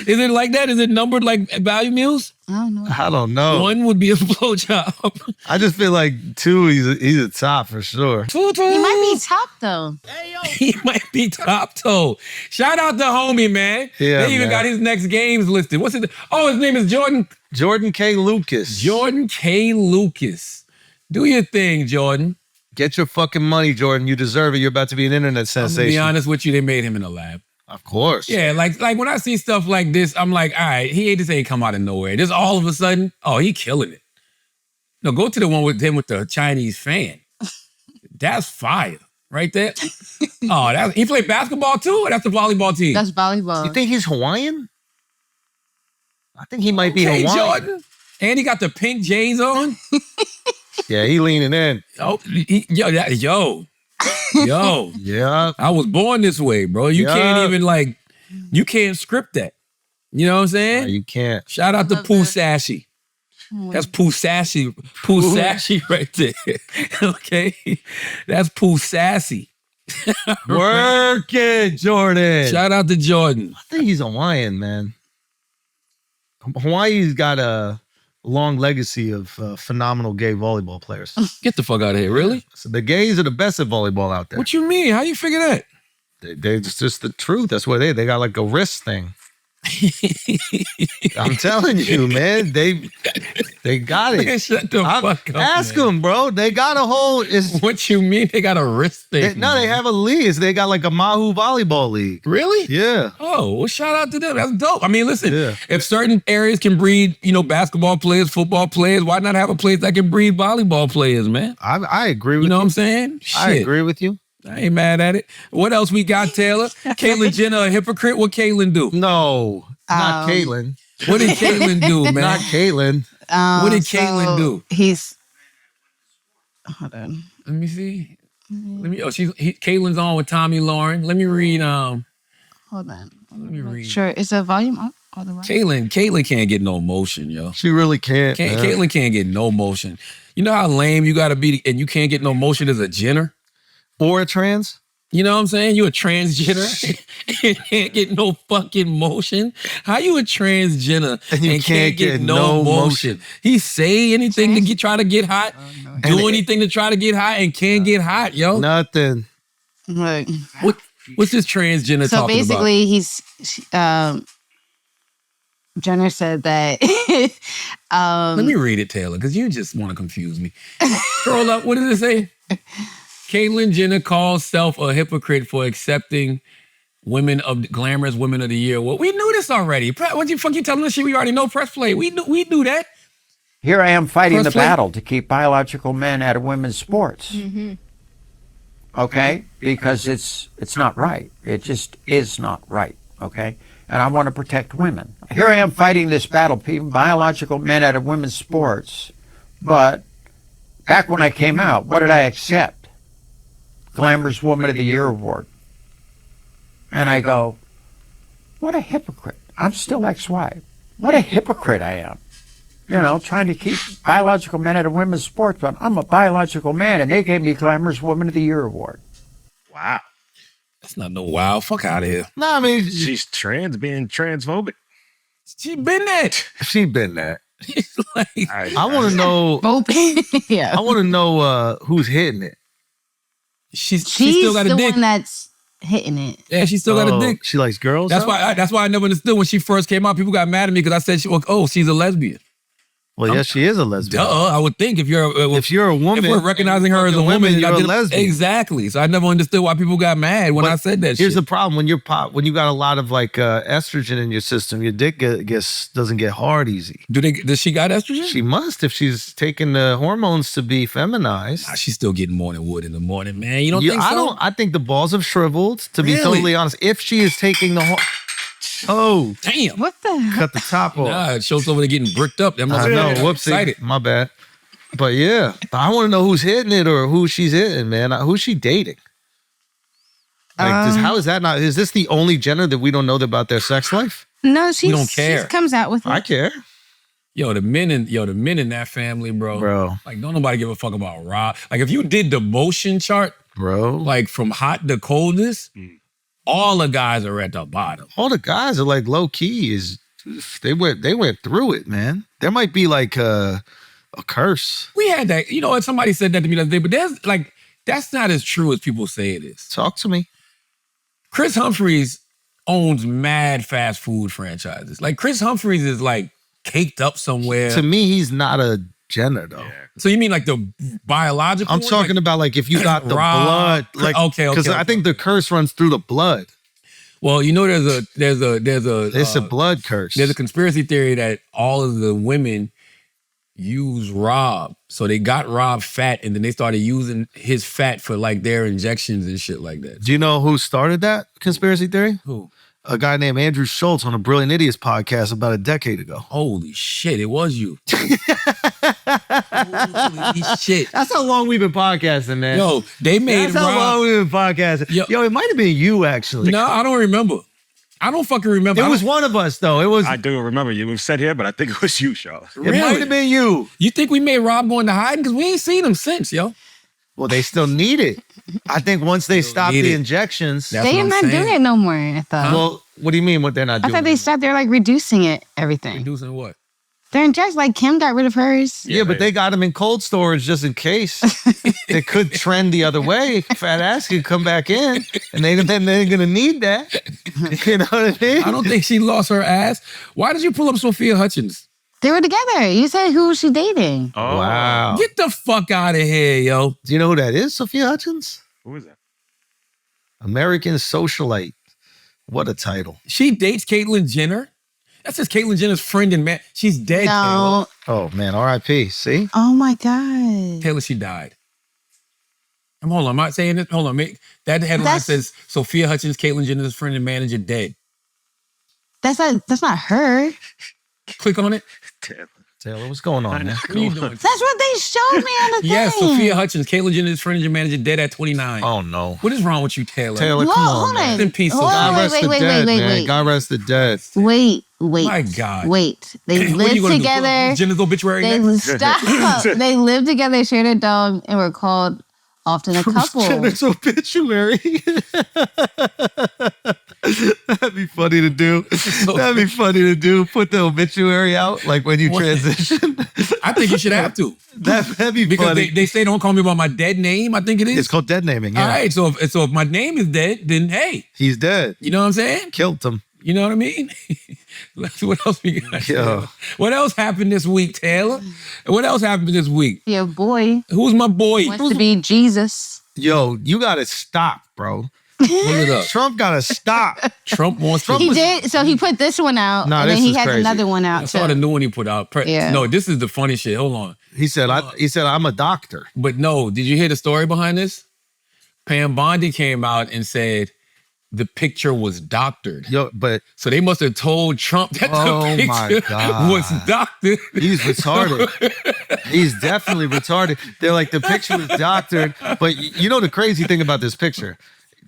Is it like that? Is it numbered like value meals? I don't know. 1 would be a blowjob. I just feel like 2, he's a top for sure. He might be top though. He might be top toe. Shout out to homie, man. Yeah, they even got his next games listed. What's it? Oh, his name is Jordan. Jordan K. Lucas. Jordan K. Lucas. Do your thing, Jordan. Get your fucking money, Jordan. You deserve it. You're about to be an internet sensation. I'm gonna be honest with you, they made him in a lab. Of course. Yeah, like when I see stuff like this, I'm like, all right, this ain't come out of nowhere. Just all of a sudden, oh, he killing it. No, go to the one with him with the Chinese fan. That's fire right there. Oh, he played basketball too? Or that's the volleyball team? That's volleyball. You think he's Hawaiian? I think he might be Okay, Hawaiian. Jordan. And he got the pink J's on. Yeah, he leaning in. Oh, yo. Yeah. I was born this way, bro. You can't even you can't script that. You know what I'm saying? No, you can't. Shout out to love Pooh that. Sassy. That's Pooh Sassy. Pooh Sassy right there. Okay? That's Pooh Sassy. Work it, Jordan. Shout out to Jordan. I think he's Hawaiian, man. Hawaii's got a long legacy of phenomenal gay volleyball players. Get the fuck out of here, really? So the gays are the best at volleyball out there. What you mean? How you figure that? It's just the truth. That's what they got like a wrist thing. I'm telling you, man. They got it. Man, shut the fuck up. Ask man. them, bro. They got a whole. What you mean? They got a wrist thing? They have a league. They got like a Mahu volleyball league. Really? Yeah. Oh, well, shout out to them. That's dope. I mean, listen, Yeah. if certain areas can breed, basketball players, football players, why not have a place that can breed volleyball players, man? I agree with You know you. what I'm saying? I Shit. agree with you. I ain't mad at it. What else we got, Taylor? Caitlyn Jenner, a hypocrite? What Caitlyn do? No, not Caitlyn. What did Caitlyn do, man? Not Caitlyn. What did Caitlyn do? Hold on. Let me see. Caitlin's on with Tommy Lauren. Let me read. Hold on. Let me read. Sure. Is the volume up? All the way? Caitlyn can't get no motion, yo. She really can't. man. Caitlyn can't get no motion. You know how lame you got to be, and you can't get no motion as a Jenner? Or a trans. You know what I'm saying? You a transgender and can't get no fucking motion. How you a transgender And you can't get no motion? He say anything to try to get hot, do anything to try to get hot, and can't get hot, yo. Nothing. Look. What's this transgender So talking about? basically, Jenner said that. Let me read it, Taylor, because you just want to confuse me. Scroll up. What does it say? Caitlyn Jenner calls self a hypocrite for accepting glamorous women of the year. Well, we knew this already. What you telling us shit we already know? Press play. We knew that. Here I am fighting the Press play. battle to keep biological men out of women's sports. Okay? Because it's not right. It just is not right. Okay? And I want to protect women. Here I am fighting this battle, keeping biological men out of women's sports. But back when I came out, what did I accept? Glamorous Woman of the Year award. And I go, what a hypocrite. I'm still ex-wife. What a hypocrite I am. Trying to keep biological men out of women's sports, but I'm a biological man, and they gave me Glamorous Woman of the Year award. Wow. That's not no wow. Fuck out of here. No, I mean, She's being transphobic. She been that. she been that. Like, I want to know. Both. Yeah. I want to know who's hitting it. she She's still got a the dick. one that's hitting it. Yeah, she still got a dick. She likes girls. That's though? why I never understood when she first came out. People got mad at me because I said, she's a lesbian. Well, yes, she is a lesbian. Duh, I would think if you're a woman, if we're recognizing her as a woman, you're a lesbian. Exactly. So I never understood why people got mad when But I said that. Here's shit. the problem: when you got a lot of like estrogen in your system, your dick doesn't get hard easy. Does she got estrogen? She must if she's taking the hormones to be feminized. Nah, she's still getting morning wood in the morning, man. You don't think so? I think the balls have shriveled. To be Really? totally honest, if she is taking the Damn. What the? cut the top off. Nah, Schulz over there getting bricked up. That I know. motherfucker Whoopsie. excited. My bad. But yeah, I want to know who's hitting it or who she's hitting, man. Who's she dating? Like, how is that not? Is this the only Jenner that we don't know about their sex life? No, she don't care. comes out with it. I care, Yo, the men in that family, bro. Like, don't nobody give a fuck about Rob. Like, if you did the motion chart, bro. like from hot to coldest, all the guys are at the bottom. All the guys are like low key. They went through it, man. There might be like a curse. We had that, and somebody said that to me the other day, but that's not as true as people say it is. Talk to me. Chris Humphries owns mad fast food franchises. Like, Chris Humphries is like caked up somewhere. To me, he's not a Jenner though. So you mean like the biological? I'm one? talking about like if you got the Rob- blood, like okay. because I think the curse runs through the blood. Well, there's a It's a blood curse. There's a conspiracy theory that all of the women use Rob. So they got Rob fat, and then they started using his fat for like their injections and shit like that. Do you know who started that conspiracy theory? Who? A guy named Andrew Schulz on a Brilliant Idiots podcast about a decade ago. Holy shit, it was you. Holy shit. That's how long we've been podcasting, man. Yo, they made That's how long we've been podcasting. Yo, it might have been you, actually. No, I don't remember. I don't fucking remember. It was one of us, though. It was. I do remember you. We've said here, but I think it was you, Charles. It might have been you. You think we made Rob go into hiding? Because we ain't seen him since, yo. Well, they still need it. I think once they stop the injections. They're not doing it no more, I thought. Well, what do you mean what they're not doing? I thought they stopped. They're like reducing it, everything. Reducing what? They're injecting, like Kim got rid of hers. Yeah, but they got them in cold storage just in case. They could trend the other way. Fat ass could come back in, and then they're going to need that. You know what I mean? I don't think she lost her ass. Why did you pull up Sophia Hutchins? They were together. You said who was she dating? Oh. Wow. Get the fuck out of here, yo. Do you know who that is, Sophia Hutchins? Who is that? American Socialite. What a title. She dates Caitlyn Jenner? That's just Caitlyn Jenner's friend and man. She's dead, No. Oh, man. R.I.P. See? Oh my God. Taylor. Taylor, she died. Hold on, I'm not saying it. Hold on. That headline says Sophia Hutchins, Caitlyn Jenner's friend and manager, dead. That's not her. Click on it. Taylor, what's going on, man? What are you doing? That's what they showed me on the thing. Yes, Sophia Hutchins, Caitlyn Jenner's friend and manager, dead at 29. Oh, no. What is wrong with you, Taylor? Taylor, Whoa, come on, hold man. on. In peace, Hold God on, rest the dead, man. wait. God rest the dead. Wait. My God. Wait. They What are lived you gonna do? together. Jenner's obituary They next? stop. They lived together, shared a dog, and were called often a couple. Jenner's obituary. That'd be funny to do. That'd be funny to do. Put the obituary out like when you transition. I think you should have to. That'd be Because funny. they say don't call me by my dead name, I think it is. It's called dead naming. Yeah. All right, so if my name is dead, then hey, He's dead. you know what I'm saying? Killed him. You know what I mean? What else we got? Yeah. What else happened this week, Taylor? What else happened this week? Your boy Who's my boy? wants to be Jesus. Yo, you gotta stop, bro. Pull it up. Trump gotta stop. Trump wants to. He did. So he put this one out, Nah, and then this he is has crazy. another one I out saw the too. new one he put out. Yeah. No, this is the funny shit. Hold on. He said, I'm a doctor. But no, did you hear the story behind this? Pam Bondi came out and said the picture was doctored. Yo, but So they must have told Trump that Oh, the my picture God. was doctored. he's retarded. He's definitely retarded. They're like, the picture was doctored. But you know the crazy thing about this picture?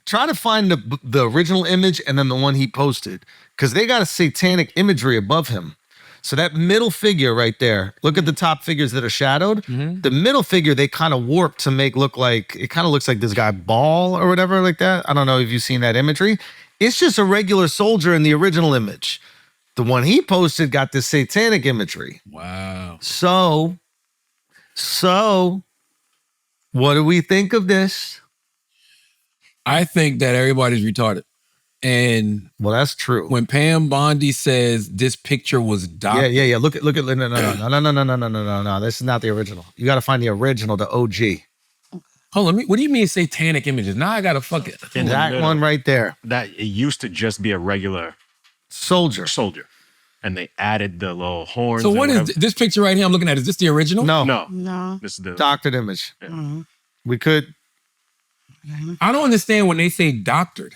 Try to find the original image and then the one he posted. Because they got a satanic imagery above him. So that middle figure right there, look at the top figures that are shadowed. The middle figure, they kind of warped to make look like, it kind of looks like this guy Ball or whatever like that. I don't know if you've seen that imagery. It's just a regular soldier in the original image. The one he posted got this satanic imagery. Wow. So, what do we think of this? I think that everybody's retarded. And Well, that's true. when Pam Bondi says this picture was doctored, Yeah. Look at no. This is not the original. You got to find the original, the OG. hold on, what do you mean satanic images? Now I gotta fuck it. In the That middle. one right there, That it used to just be a regular soldier. soldier, and they added the little horns. So and what is whatever. this picture right here I'm looking at? Is this the original? No, No. This is the doctored image. Mhm. We could I don't understand when they say doctored.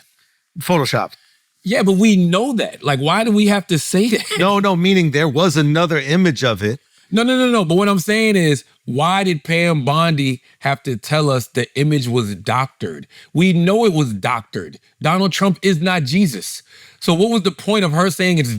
Photoshop. Yeah, but we know that. Like, why do we have to say that? No, meaning there was another image of it. No. But what I'm saying is, why did Pam Bondi have to tell us the image was doctored? We know it was doctored. Donald Trump is not Jesus. So what was the point of her saying it's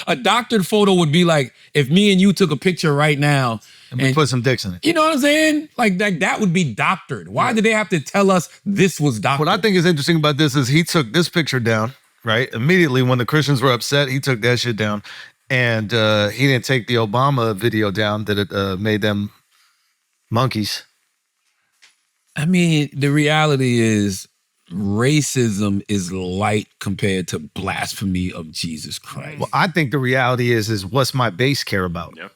a doctored photo would be like if me and you took a picture right now And we put some dicks in it. you know what I'm saying? Like that would be doctored. Why did they have to tell us this was doctored? What I think is interesting about this is he took this picture down, right? Immediately when the Christians were upset, he took that shit down. And he didn't take the Obama video down that it made them monkeys. I mean, the reality is racism is light compared to blasphemy of Jesus Christ. Well, I think the reality is what's my base care about? Yep.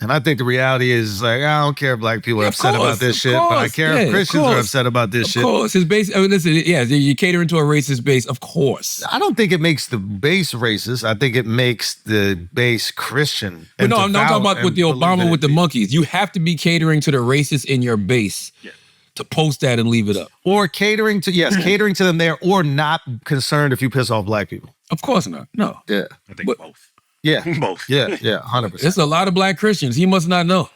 And I think the reality is like, I don't care if black people are upset about this shit, but I care if Christians are upset about this shit. Of course. His base, I mean, listen, yeah, you're catering to a racist base, of course. I don't think it makes the base racist. I think it makes the base Christian. But no, I'm not talking about with the Obama with the monkeys. You have to be catering to the racists in your base to post that and leave it up. Or catering to them there, or not concerned if you piss off black people. Of course not. No. Yeah. I think both. Yeah. Both. Yeah, 100%. There's a lot of black Christians. He must not know.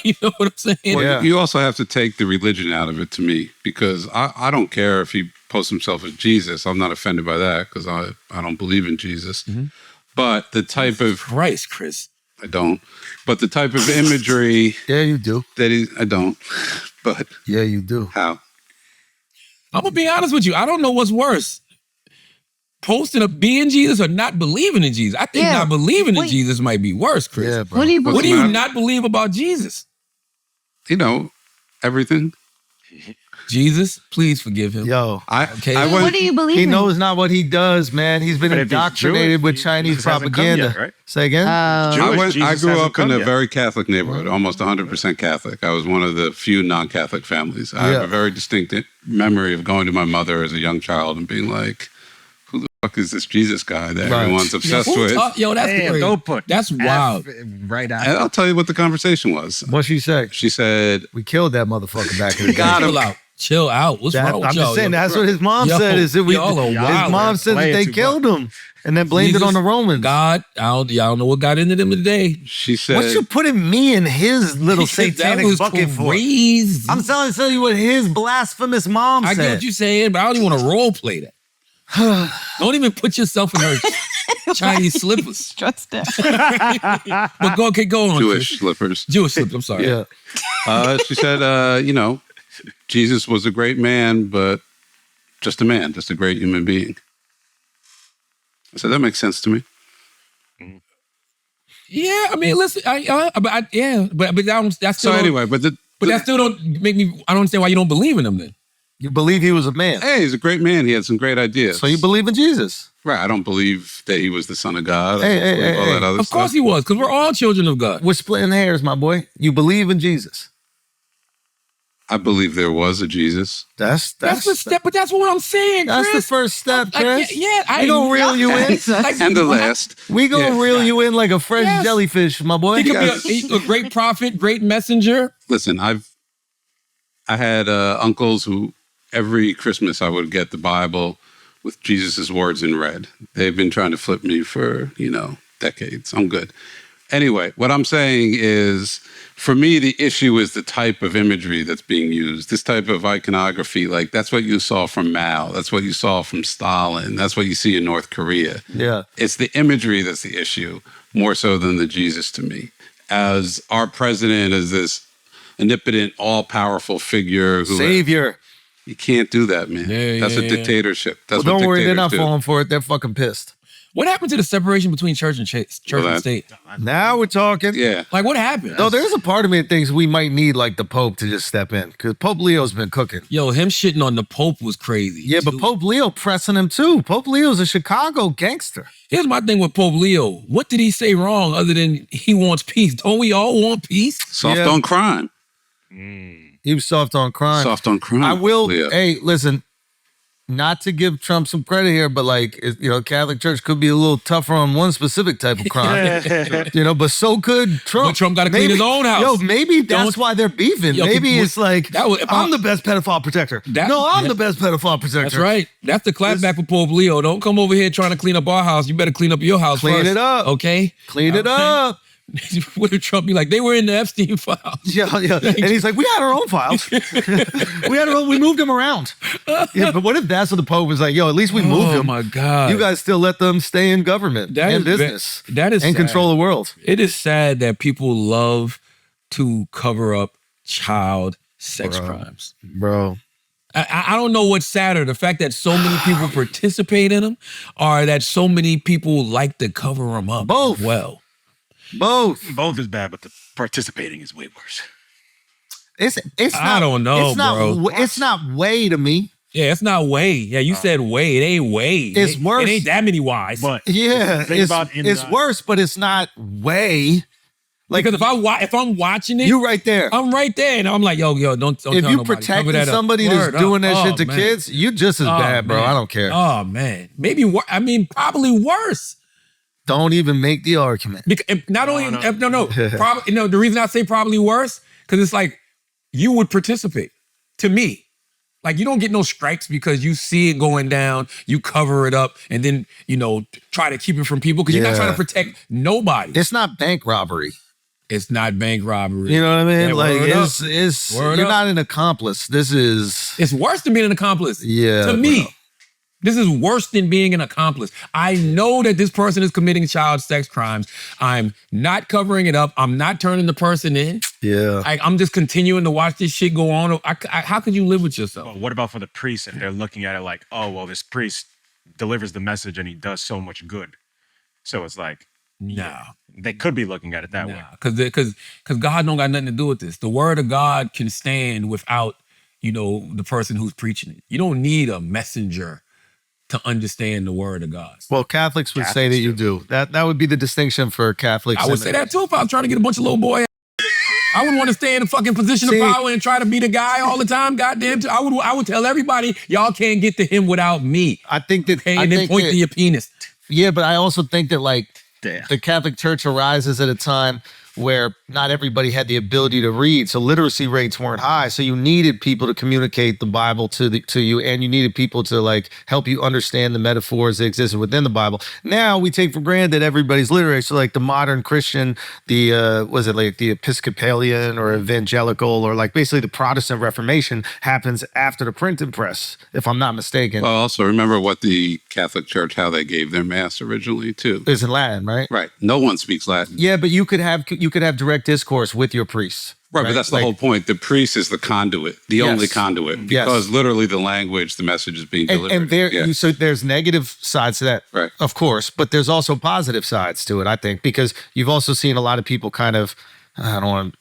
You know what I'm saying? Well, you also have to take the religion out of it to me, because I don't care if he posts himself as Jesus. I'm not offended by that because I don't believe in Jesus. Mm-hmm. But the type of... Christ, Chris. I don't. But the type of imagery... Yeah, you do. I don't. But... Yeah, you do. How? I'm going to be honest with you. I don't know what's worse. Posting a being Jesus or not believing in Jesus. I think not believing in Jesus might be worse, Chris. Yeah, bro. What do you believe? What do you not believe about Jesus? You know, everything. Jesus, please forgive him. Yo. What do you believe in? He knows not what he does, man. He's been indoctrinated with Chinese propaganda. Yet, right? Say again? I grew up in a very Catholic neighborhood, almost 100% Catholic. I was one of the few non-Catholic families. I have a very distinct memory of going to my mother as a young child and being like, who the fuck is this Jesus guy that everyone's obsessed with? Yo, that's crazy. Don't put that's wild. Right out. And I'll tell you what the conversation was. What'd she say? She said, We killed that motherfucker back in the day. Chill out. Chill out. What's wrong with I'm y'all? just saying, Yo, that's what his mom said. Is that y'all are his wild. mom said that they killed him and then blamed it on the Romans. God, y'all don't know what got into them today. she said, What you putting me in his little satanic bucket for? Crazy. I'm trying to tell you what his blasphemous mom I said. get what you're saying, but I don't even want to role play that. Don't even put yourself in her Chinese slippers. Trust it. But go on, Jewish Chris. slippers. Jewish slippers, I'm sorry. Yeah. She said, you know, Jesus was a great man, but just a great human being. I said, that makes sense to me. Yeah, I mean, listen, but that's still So anyway, but that still don't make me. I don't understand why you don't believe in him then. You believe he was a man. hey, he's a great man. He had some great ideas. So you believe in Jesus. Right. I don't believe that he was the son of God. Hey, all that other Of stuff. course he was, because we're all children of God. We're splitting hairs, my boy. You believe in Jesus. I believe there was a Jesus. That's the step, but that's what I'm saying, Chris. That's the first step, Chris. We gonna reel you in. And the last. We gonna reel you in like a fresh jellyfish, my boy. He could be a great prophet, great messenger. Listen, I had uncles who every Christmas I would get the Bible with Jesus's words in red. They've been trying to flip me for, decades. I'm good. Anyway, what I'm saying is, for me, the issue is the type of imagery that's being used. This type of iconography, like that's what you saw from Mao. That's what you saw from Stalin. That's what you see in North Korea. Yeah. It's the imagery that's the issue, more so than the Jesus to me. As our president is this omnipotent, all-powerful figure. Savior. You can't do that, man. That's a dictatorship. That's Well, what don't worry, they're not dictators do. falling for it. They're fucking pissed. What happened to the separation between church and state? Now we're talking. Yeah. Like, what happened? No, there's a part of me that thinks we might need like the Pope to just step in, because Pope Leo's been cooking. Yo, him shitting on the Pope was crazy. Yeah, but Pope Leo pressing him too. Pope Leo's a Chicago gangster. Here's my thing with Pope Leo. What did he say wrong other than he wants peace? Don't we all want peace? Soft on crime. He was soft on crime. Soft on crime. I will. Leo. Hey, listen. Not to give Trump some credit here, but Catholic Church could be a little tougher on one specific type of crime. But so could Trump. But Trump got to clean his own house. Yo, maybe that's why they're beefing. Maybe it's like, I'm the best pedophile protector. I'm the best pedophile protector. That's right. That's the clapback for Pope Leo. Don't come over here trying to clean up our house. You better clean up your house first. Clean it up. Okay? Clean it up. What did Trump be like? They were in the Epstein files. Yeah. And he's like, we had our own files. We moved them around. Yeah, but what if that's what the Pope was like, yo, at least we moved them. Oh my God. You guys still let them stay in government and business. That is and sad. control the world. It is sad that people love to cover up child sex crimes. Bro. I don't know what's sadder, the fact that so many people participate in them, or that so many people like to cover them up. Both. Well. Both is bad, but the participating is way worse. It's not. I don't know, bro. It's not way to me. Yeah, it's not way. Yeah, you said way. It ain't way. It's worse. It ain't that many Ys. But yeah, it's worse, but it's not way. Like, because if I'm watching it, you right there. I'm right there, and I'm like, yo, don't. If tell you nobody. protecting Cover that up. somebody Word that's doing up. that shit to man. kids, you just as bad, bro. Man. I don't care. Oh man, maybe. Probably worse. Don't even make the argument. Because not only probably the reason I say probably worse because it's like you would participate. To me, like you don't get no strikes because you see it going down, you cover it up, and then try to keep it from people because you're not trying to protect nobody. It's not bank robbery. It's not bank robbery. You know what I mean? Yeah, like word you're up. not an accomplice. It's worse than being an accomplice. Yeah, to me. bro. This is worse than being an accomplice. I know that this person is committing child sex crimes. I'm not covering it up. I'm not turning the person in. Yeah. I'm just continuing to watch this shit go on. How could you live with yourself? Well, what about for the priest if they're looking at it like, oh, well, this priest delivers the message and he does so much good. So it's like, no. They could be looking at it that way. Because God don't got nothing to do with this. The word of God can stand without, the person who's preaching it. You don't need a messenger to understand the word of God. Well, Catholics would say that you do. That would be the distinction for Catholics. I would say that too if I was trying to get a bunch of little boy. I wouldn't want to stay in a fucking position of power and try to be the guy all the time. Goddamn, I would tell everybody, y'all can't get to him without me. I think that, and then point to your penis. Yeah, but I also think that the Catholic Church arises at a time where not everybody had the ability to read, so literacy rates weren't high. So you needed people to communicate the Bible to you, and you needed people to help you understand the metaphors that existed within the Bible. Now we take for granted everybody's literate. So the modern Christian, the Episcopalian or evangelical, or basically the Protestant Reformation happens after the printing press, if I'm not mistaken. Well, also remember what the Catholic Church, how they gave their mass originally too. It's in Latin, right? Right. No one speaks Latin. Yeah, but you could have direct discourse with your priest. Right, but that's the whole point. The priest is the conduit, the only conduit, because literally the language, the message is being delivered. And so there's negative sides to that, right? Of course, but there's also positive sides to it, I think, because you've also seen a lot of people I'm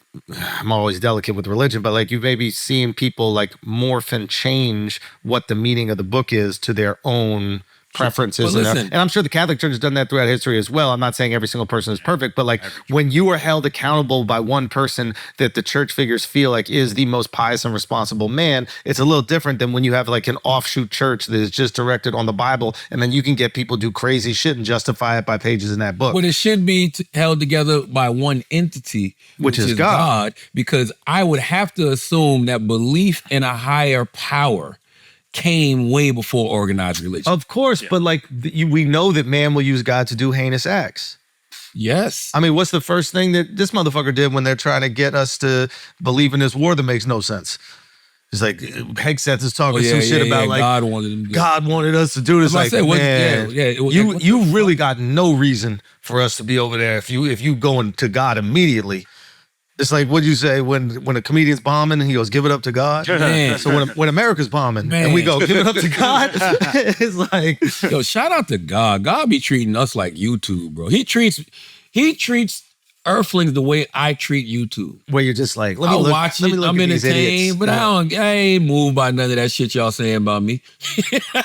always delicate with religion, but you've maybe seen people morph and change what the meaning of the book is to their own preferences. And I'm sure the Catholic Church has done that throughout history as well. I'm not saying every single person is perfect, but when you are held accountable by one person that the church figures feel is the most pious and responsible man, it's a little different than when you have an offshoot church that is just directed on the Bible, and then you can get people do crazy shit and justify it by pages in that book. Well, it should be held together by one entity, which is God, because I would have to assume that belief in a higher power came way before organized religion. Of course, but we know that man will use God to do heinous acts. Yes. I mean, what's the first thing that this motherfucker did when they're trying to get us to believe in this war that makes no sense? It's Hegseth is talking some shit about God wanted us to do this. You really got no reason for us to be over there if you going to God immediately. It's what'd you say when a comedian's bombing and he goes, give it up to God? Man. So when America's bombing and we go, give it up to God, it's yo, shout out to God. God be treating us like YouTube, bro. He treats Earthlings the way I treat YouTube. Where you're just let me watch it, I'm entertained, but I ain't moved by none of that shit y'all saying about me.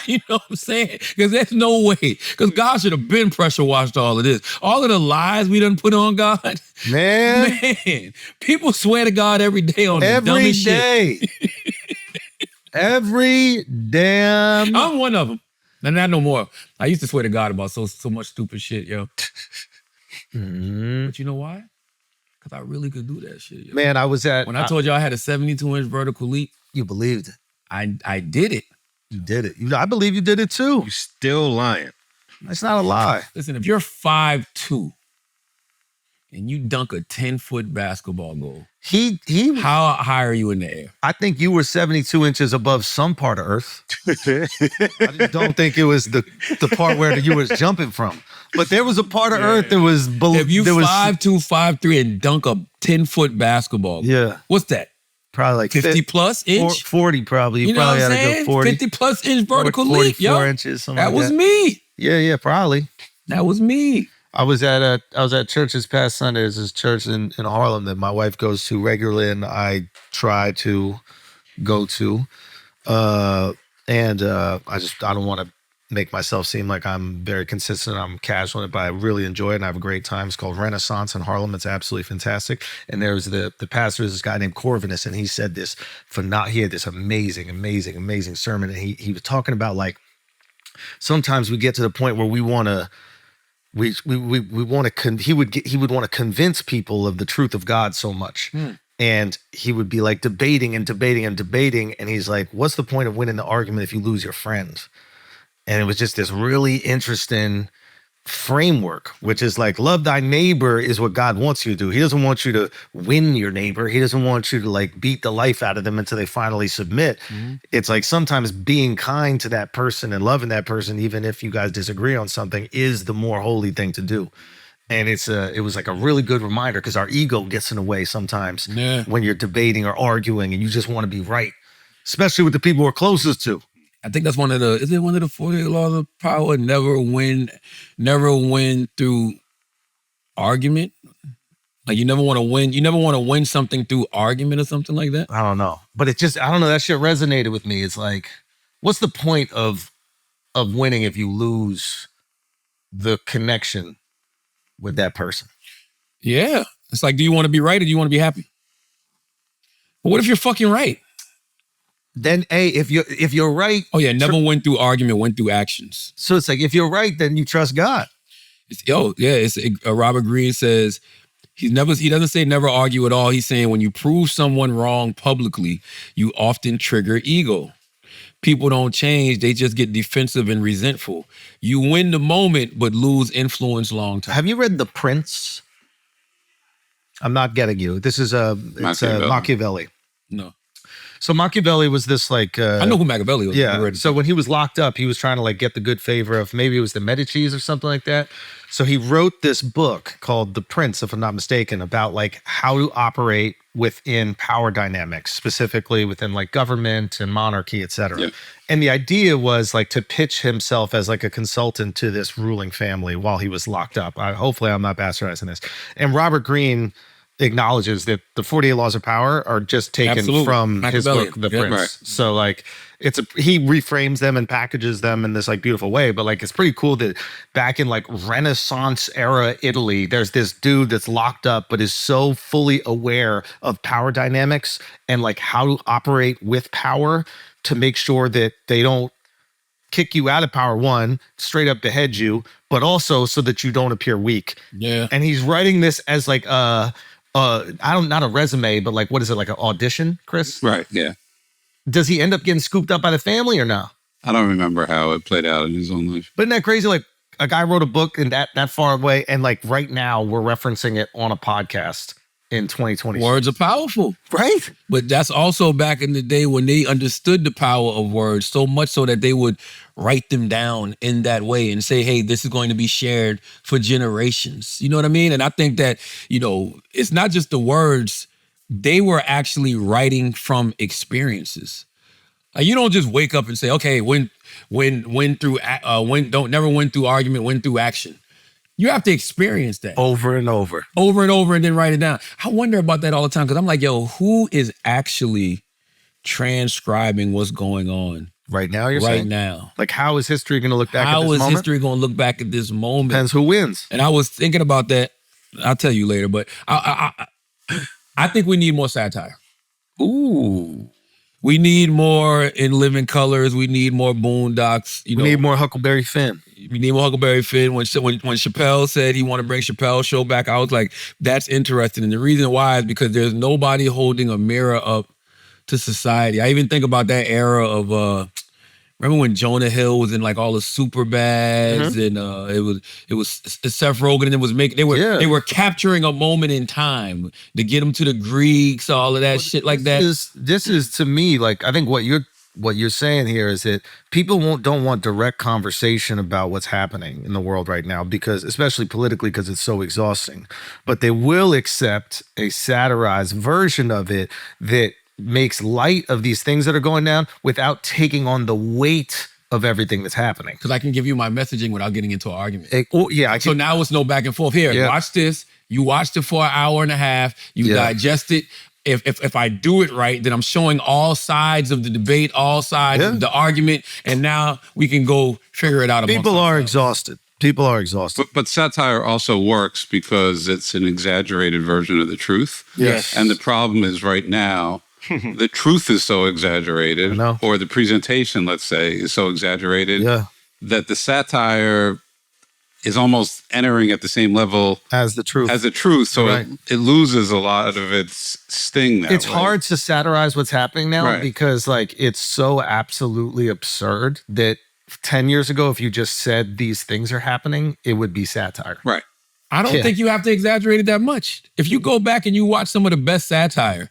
You know what I'm saying? Because there's no way. Because God should have been pressure washed all of this. All of the lies we done put on God. Man. People swear to God every day on the dumbest shit. Every damn. I'm one of them. And not no more. I used to swear to God about so much stupid shit, yo. Mm-hmm. But you know why? Because I really could do that shit. Yo. Man, when I told you I had a 72-inch vertical leap. You believed it. I did it. You did it. I believe you did it too. You still lying. That's not a lie. Listen, if you're 5'2" and you dunk a 10-foot basketball goal, how high are you in the air? I think you were 72 inches above some part of Earth. I just don't think it was the part where you was jumping from. But there was a part of Earth that was below. If you 5'2", 5'3", and dunk a 10-foot basketball, what's that? Probably 50 plus inch? 40 probably. You know probably what I'm had saying? to go 40. 50 plus inch vertical leap, yo. 44 inches, something that like was me. Yeah, probably. That was me. I was at church this past Sunday. There's this church in Harlem that my wife goes to regularly, and I try to go to. I don't want to make myself seem like I'm very consistent. I'm casual, but I really enjoy it and I have a great time. It's called Renaissance in Harlem. It's absolutely fantastic. And there's the pastor is this guy named Corvinus, and he said this he had this amazing sermon. And he was talking about like sometimes we get to the point where we want to he would want to convince people of the truth of God so much. And he would be like debating. And he's like, what's the point of winning the argument if you lose your friend? And it was just this really interesting framework, which is like, love thy neighbor is what God wants you to do. He doesn't want you to win your neighbor. He doesn't want you to like beat the life out of them until they finally submit. It's like sometimes being kind to that person and loving that person, even if you guys disagree on something, is the more holy thing to do. And it was like a really good reminder, because our ego gets in the way sometimes when you're debating or arguing and you just want to be right, especially with the people we're closest to. I think that's one of the 48 laws of power? Never win through argument. Like you never want to win something through argument or something like that. I don't know. But it just, I don't know, that shit resonated with me. It's like, what's the point of winning if you lose the connection with that person? Yeah. It's like, do you want to be right or do you want to be happy? But what if you're fucking right? Then if you're right. Oh yeah, never win through argument, win through actions. So it's like, if you're right, then you trust God. Robert Greene says he doesn't say never argue at all. He's saying when you prove someone wrong publicly, you often trigger ego. People don't change, they just get defensive and resentful. You win the moment, but lose influence long term. Have you read The Prince? I'm not getting you. This is Machiavelli. No. So Machiavelli was this like... I know who Machiavelli was. Yeah, so when he was locked up, he was trying to like get the good favor of, maybe it was the Medicis or something like that. So he wrote this book called The Prince, if I'm not mistaken, about like how to operate within power dynamics, specifically within like government and monarchy, et cetera. Yeah. And the idea was like to pitch himself as like a consultant to this ruling family while he was locked up. Hopefully I'm not bastardizing this. And Robert Greene acknowledges that the 48 laws of power are just taken from his book, The Prince. Right. So like he reframes them and packages them in this like beautiful way. But like, it's pretty cool that back in like Renaissance era Italy, there's this dude that's locked up, but is so fully aware of power dynamics and like how to operate with power to make sure that they don't kick you out of power, one, straight up behead you, but also so that you don't appear weak. Yeah. And he's writing this as like not a resume, but like, what is it, like an audition, Chris? Right, yeah. Does he end up getting scooped up by the family or no? I don't remember how it played out in his own life. But isn't that crazy? Like a guy wrote a book and that far away, and like right now we're referencing it on a podcast in 2020. Words are powerful. Right? But that's also back in the day when they understood the power of words so much so that they would write them down in that way and say, hey, this is going to be shared for generations. You know what I mean? And I think that, it's not just the words. They were actually writing from experiences. You don't just wake up and say, okay, don't never win through argument, win through action. You have to experience that. Over and over. Over and over, and then write it down. I wonder about that all the time, because I'm like, who is actually transcribing what's going on? Right now, you're saying? Right now. Like, how is history going to look back at this moment? How is history going to look back at this moment? Depends who wins. And I was thinking about that. I'll tell you later, but I think we need more satire. Ooh. We need more In Living Colors. We need more Boondocks. We need more Huckleberry Finn. We need more Huckleberry Finn. When Chappelle said he wanted to bring Chappelle's show back, I was like, that's interesting. And the reason why is because there's nobody holding a mirror up to society. I even think about that era of remember when Jonah Hill was in like all the Superbads, and it was Seth Rogen, and it was they were capturing a moment in time to get them to the Greeks, all of that shit like that. This is to me, like, I think what you're saying here is that people don't want direct conversation about what's happening in the world right now, because especially politically, because it's so exhausting. But they will accept a satirized version of it that makes light of these things that are going down without taking on the weight of everything that's happening. Because I can give you my messaging without getting into an argument. So now it's no back and forth. Here, watch this. You watched it for an hour and a half. You digest it. if I do it right, then I'm showing all sides of the debate, all sides of the argument, and now we can go figure it out. People are exhausted. People are exhausted. But satire also works because it's an exaggerated version of the truth. Yes. And the problem is right now, the truth is so exaggerated, or the presentation, let's say, is so exaggerated that the satire is almost entering at the same level as the truth. So it loses a lot of its sting. It's hard to satirize what's happening now because like it's so absolutely absurd that 10 years ago, if you just said these things are happening, it would be satire. Right. I don't think you have to exaggerate it that much. If you go back and you watch some of the best satire,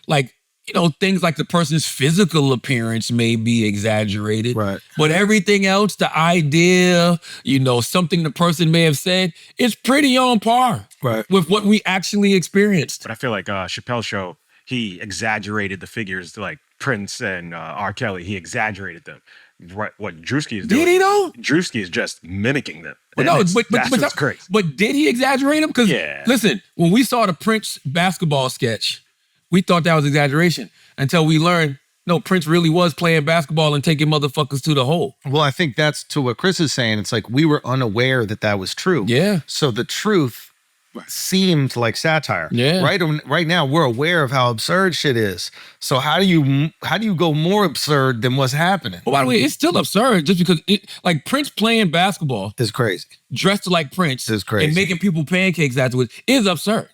like, you know, things like the person's physical appearance may be exaggerated. Right. But everything else, the idea, you know, something the person may have said, is pretty on par with what we actually experienced. But I feel like Chappelle's show, he exaggerated the figures like Prince and R. Kelly. He exaggerated them. What Drewski is doing. Did he though? Drewski is just mimicking them. But no, that's crazy. But did he exaggerate them? Because listen, when we saw the Prince basketball sketch, we thought that was exaggeration until we learned, no, Prince really was playing basketball and taking motherfuckers to the hole. Well, I think that's to what Chris is saying. It's like we were unaware that that was true. Yeah. So the truth seemed like satire. Yeah. Right now, we're aware of how absurd shit is. So how do you go more absurd than what's happening? Well, by the way, it's still absurd just because like Prince playing basketball is crazy. Dressed like Prince is crazy. And making people pancakes afterwards is absurd.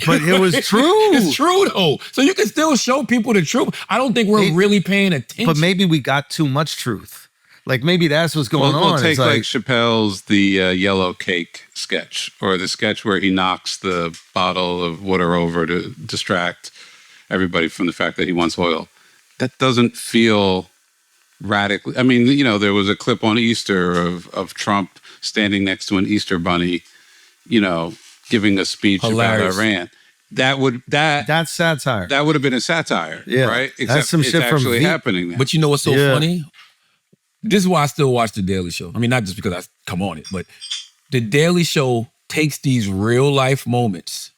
But it was true. It's true though. So you can still show people the truth. I don't think we're really paying attention. But maybe we got too much truth. Like maybe that's what's going on. We'll take like Chappelle's The Yellow Cake sketch, or the sketch where he knocks the bottle of water over to distract everybody from the fact that he wants oil. That doesn't feel radically. I mean, you know, there was a clip on Easter of Trump standing next to an Easter bunny, you know, giving a speech about Iran. That's satire. That would have been a satire, right? Except that's some it's shit actually from happening now. But you know what's so funny? This is why I still watch The Daily Show. I mean, not just because I come on it, but The Daily Show takes these real life moments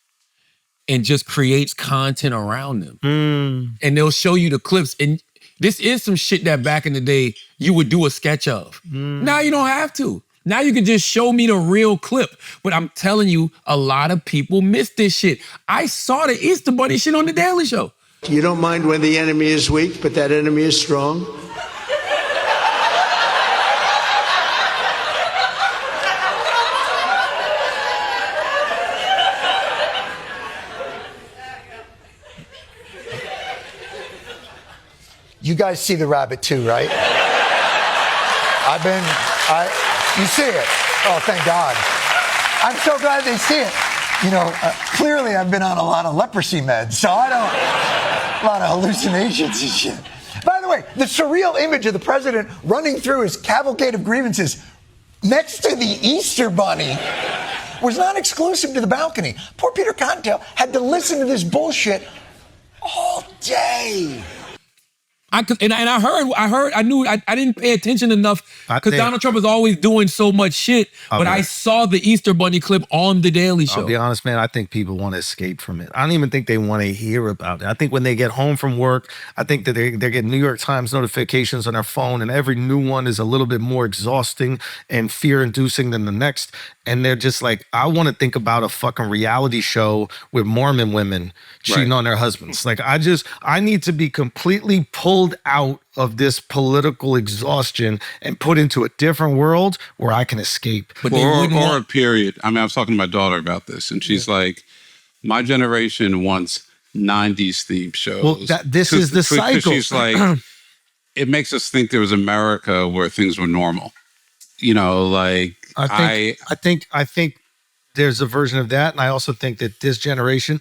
and just creates content around them. And they'll show you the clips. And this is some shit that back in the day you would do a sketch of. Now you don't have to. Now you can just show me the real clip. But I'm telling you, a lot of people miss this shit. I saw the Easter Bunny shit on The Daily Show. You don't mind when the enemy is weak, but that enemy is strong? You guys see the rabbit too, right? You see it. Oh, thank God. I'm so glad they see it. You know, clearly I've been on a lot of leprosy meds, so a lot of hallucinations and shit. By the way, the surreal image of the president running through his cavalcade of grievances next to the Easter Bunny was not exclusive to the balcony. Poor Peter Cottontail had to listen to this bullshit all day. I didn't pay attention enough because Donald Trump is always doing so much shit. But I saw the Easter Bunny clip on The Daily Show. I'll be honest, man. I think people want to escape from it. I don't even think they want to hear about it. I think when they get home from work, I think that they're getting New York Times notifications on their phone, and every new one is a little bit more exhausting and fear-inducing than the next. And they're just like, I want to think about a fucking reality show with Mormon women cheating on their husbands. Like, I need to be completely pulled out of this political exhaustion and put into a different world where I can escape. But or a period. I mean, I was talking to my daughter about this, and she's like, my generation wants 90s theme shows. Well, this is the cycle. She's like, it makes us think there was America where things were normal. You know, like I think there's a version of that, and I also think that this generation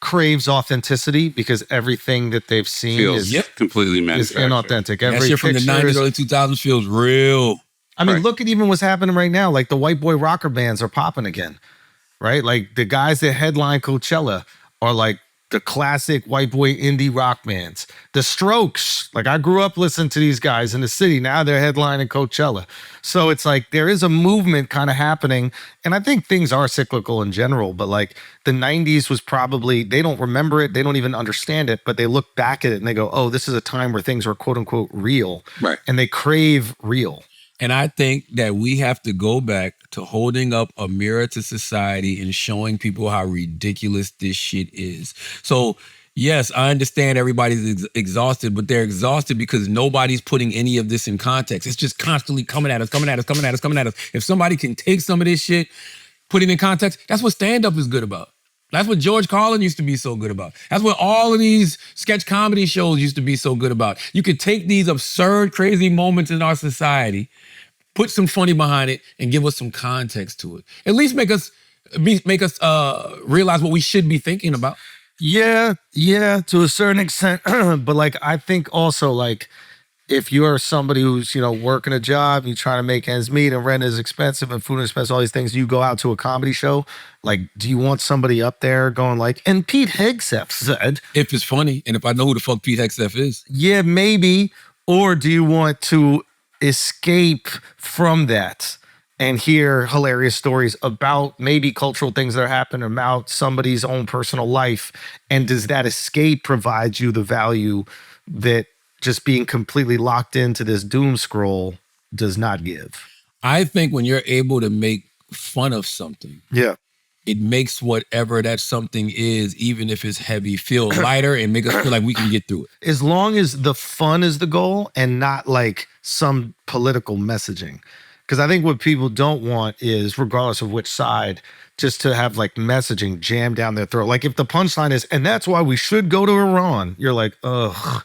craves authenticity because everything that they've seen is completely manufactured. Is inauthentic. That shit from the 90s, early 2000s feels real. I mean, look at even what's happening right now. Like the white boy rocker bands are popping again, right? Like the guys that headline Coachella are like the classic white boy indie rock bands. The Strokes, like I grew up listening to these guys in the city. Now they're headlining Coachella. So it's like there is a movement kind of happening. And I think things are cyclical in general, but like the 90s was probably, they don't remember it. They don't even understand it, but they look back at it and they go, oh, this is a time where things were quote unquote real. Right. And they crave real. And I think that we have to go back to holding up a mirror to society and showing people how ridiculous this shit is. So, yes, I understand everybody's exhausted, but they're exhausted because nobody's putting any of this in context. It's just constantly coming at us. If somebody can take some of this shit, put it in context, that's what stand-up is good about. That's what George Carlin used to be so good about. That's what all of these sketch comedy shows used to be so good about. You could take these absurd, crazy moments in our society, put some funny behind it, and give us some context to it. At least make us realize what we should be thinking about. Yeah, to a certain extent. But like, I think also like, if you're somebody who's, working a job, you're trying to make ends meet and rent is expensive and food is expensive, all these things, you go out to a comedy show, like, do you want somebody up there going like, and Pete Hegseth said. If it's funny, and if I know who the fuck Pete Hegseth is. Yeah, maybe. Or do you want to escape from that and hear hilarious stories about maybe cultural things that are happening, about somebody's own personal life? And does that escape provide you the value that just being completely locked into this doom scroll does not give? I think when you're able to make fun of something, it makes whatever that something is, even if it's heavy, feel lighter and make us feel like we can get through it. As long as the fun is the goal and not like some political messaging. Because I think what people don't want is, regardless of which side, just to have like messaging jammed down their throat. Like if the punchline is, and that's why we should go to Iran, you're like, ugh.